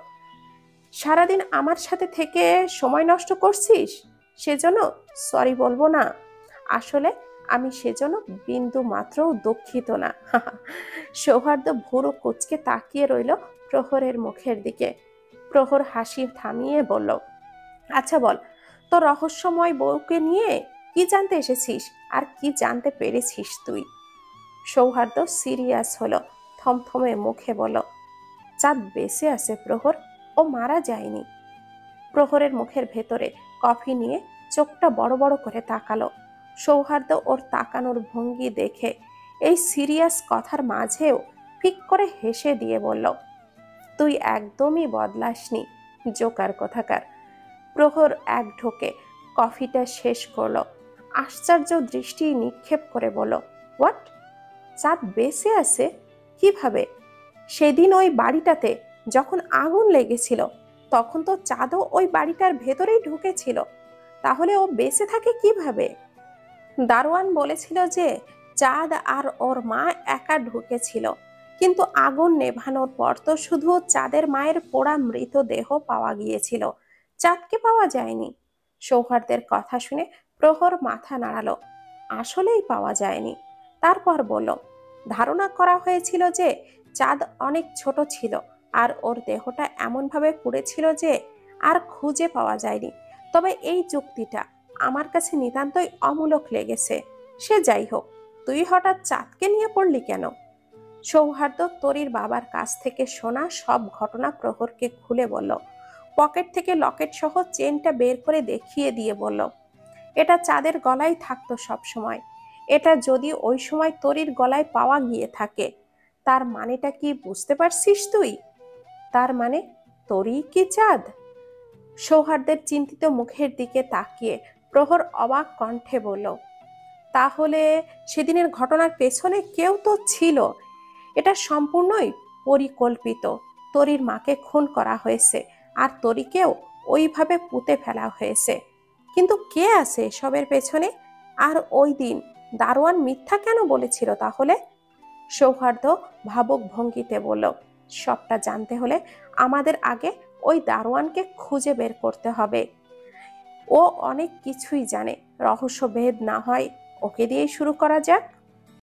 Speaker 1: সারাদিন আমার সাথে থেকে সময় নষ্ট করছিস, সেজন্য সরি বলবো না। আসলে আমি সেজন্য বিন্দু মাত্রও দুঃখিত না। সৌহার্দ্য ভুরু কুঁচকে তাকিয়ে রইল প্রহরের মুখের দিকে। প্রহর হাসি থামিয়ে বলল, আচ্ছা বল, তোর রহস্যময় বউকে নিয়ে কি জানতে এসেছিস আর কি জানতে পেরেছিস তুই? সৌহার্দ্য সিরিয়াস হলো, থমথমে মুখে বলল, চাঁদ বেঁচে আছে প্রহর, ও মারা যায়নি। প্রহরের মুখের ভেতরে কফি নিয়ে চোখটা বড় বড় করে তাকালো। সৌহার্দ্য ওর তাকানোর ভঙ্গি দেখে এই সিরিয়াস কথার মাঝেও ফিক করে হেসে দিয়ে বলল, তুই একদমই বদলাসনি, জোকার কোথাকার। প্রহর এক ঢোকে কফিটা শেষ করলো, আশ্চর্য দৃষ্টি নিক্ষেপ করে বলল, হোয়াট? চাঁদ বেঁচে আছে কিভাবে? সেদিন ওই বাড়িটাতে যখন আগুন লেগেছিল তখন তো চাঁদও ওই বাড়িটার ভেতরেই ঢুকেছিল, তাহলে ও বেঁচে থাকে কিভাবে? দারোয়ান বলেছিল যে চাঁদ আর ওর মা একা ঢুকেছিল, কিন্তু আগুন নেভানোর পর তো শুধু চাঁদের মায়ের পোড়া মৃতদেহ পাওয়া গিয়েছিল, চাঁদকে পাওয়া যায়নি। সৌহার্দ্যের কথা শুনে প্রহর মাথা নাড়ালো, আসলেই পাওয়া যায়নি। তারপর বলল, ধারণা করা হয়েছিল যে চাঁদ অনেক ছোট ছিল আর ওর দেহটা এমনভাবে পুড়েছিল যে আর খুঁজে পাওয়া যায়নি। তবে এই যুক্তিটা আমার কাছে নিতান্তই অমূলক লেগেছে। সে যাই হোক, তুই হঠাৎ চাঁদকে নিয়ে পড়লি কেন? সৌহার্দ্য তরির বাবার কাছ থেকে শোনা সব ঘটনা প্রহরকে খুলে বলল। পকেট থেকে লকেট সহ চেনটা বের করে দেখিয়ে দিয়ে বলল, এটা চাঁদের গলায় থাকতো সব সময়। এটা যদি ওই সময় তরির গলায় পাওয়া গিয়ে থাকে, তার মানেটা কি বুঝতে পারছিস তুই? তার মানে তরি কি চাঁদ? সৌহার্দ্যের চিন্তিত মুখের দিকে তাকিয়ে প্রহর অবাক কণ্ঠে বলল, তাহলে সেদিনের ঘটনার পেছনে কেউ তো ছিল। এটা সম্পূর্ণই পরিকল্পিত। তরির মাকে খুন করা হয়েছে আর তরিকেও ওইভাবে পুঁতে ফেলা হয়েছে। কিন্তু কে আছে এসবের পেছনে? আর ওই দিন দারোয়ান মিথ্যা কেন বলেছিল তাহলে? সৌহার্দ্য ভাবুক ভঙ্গিতে বলল, সবটা জানতে হলে আমাদের আগে ওই দারোয়ানকে খুঁজে বের করতে হবে। ও অনেক কিছুই জানে, রহস্য ভেদ না হয় ওকে দিয়েই শুরু করা যাক।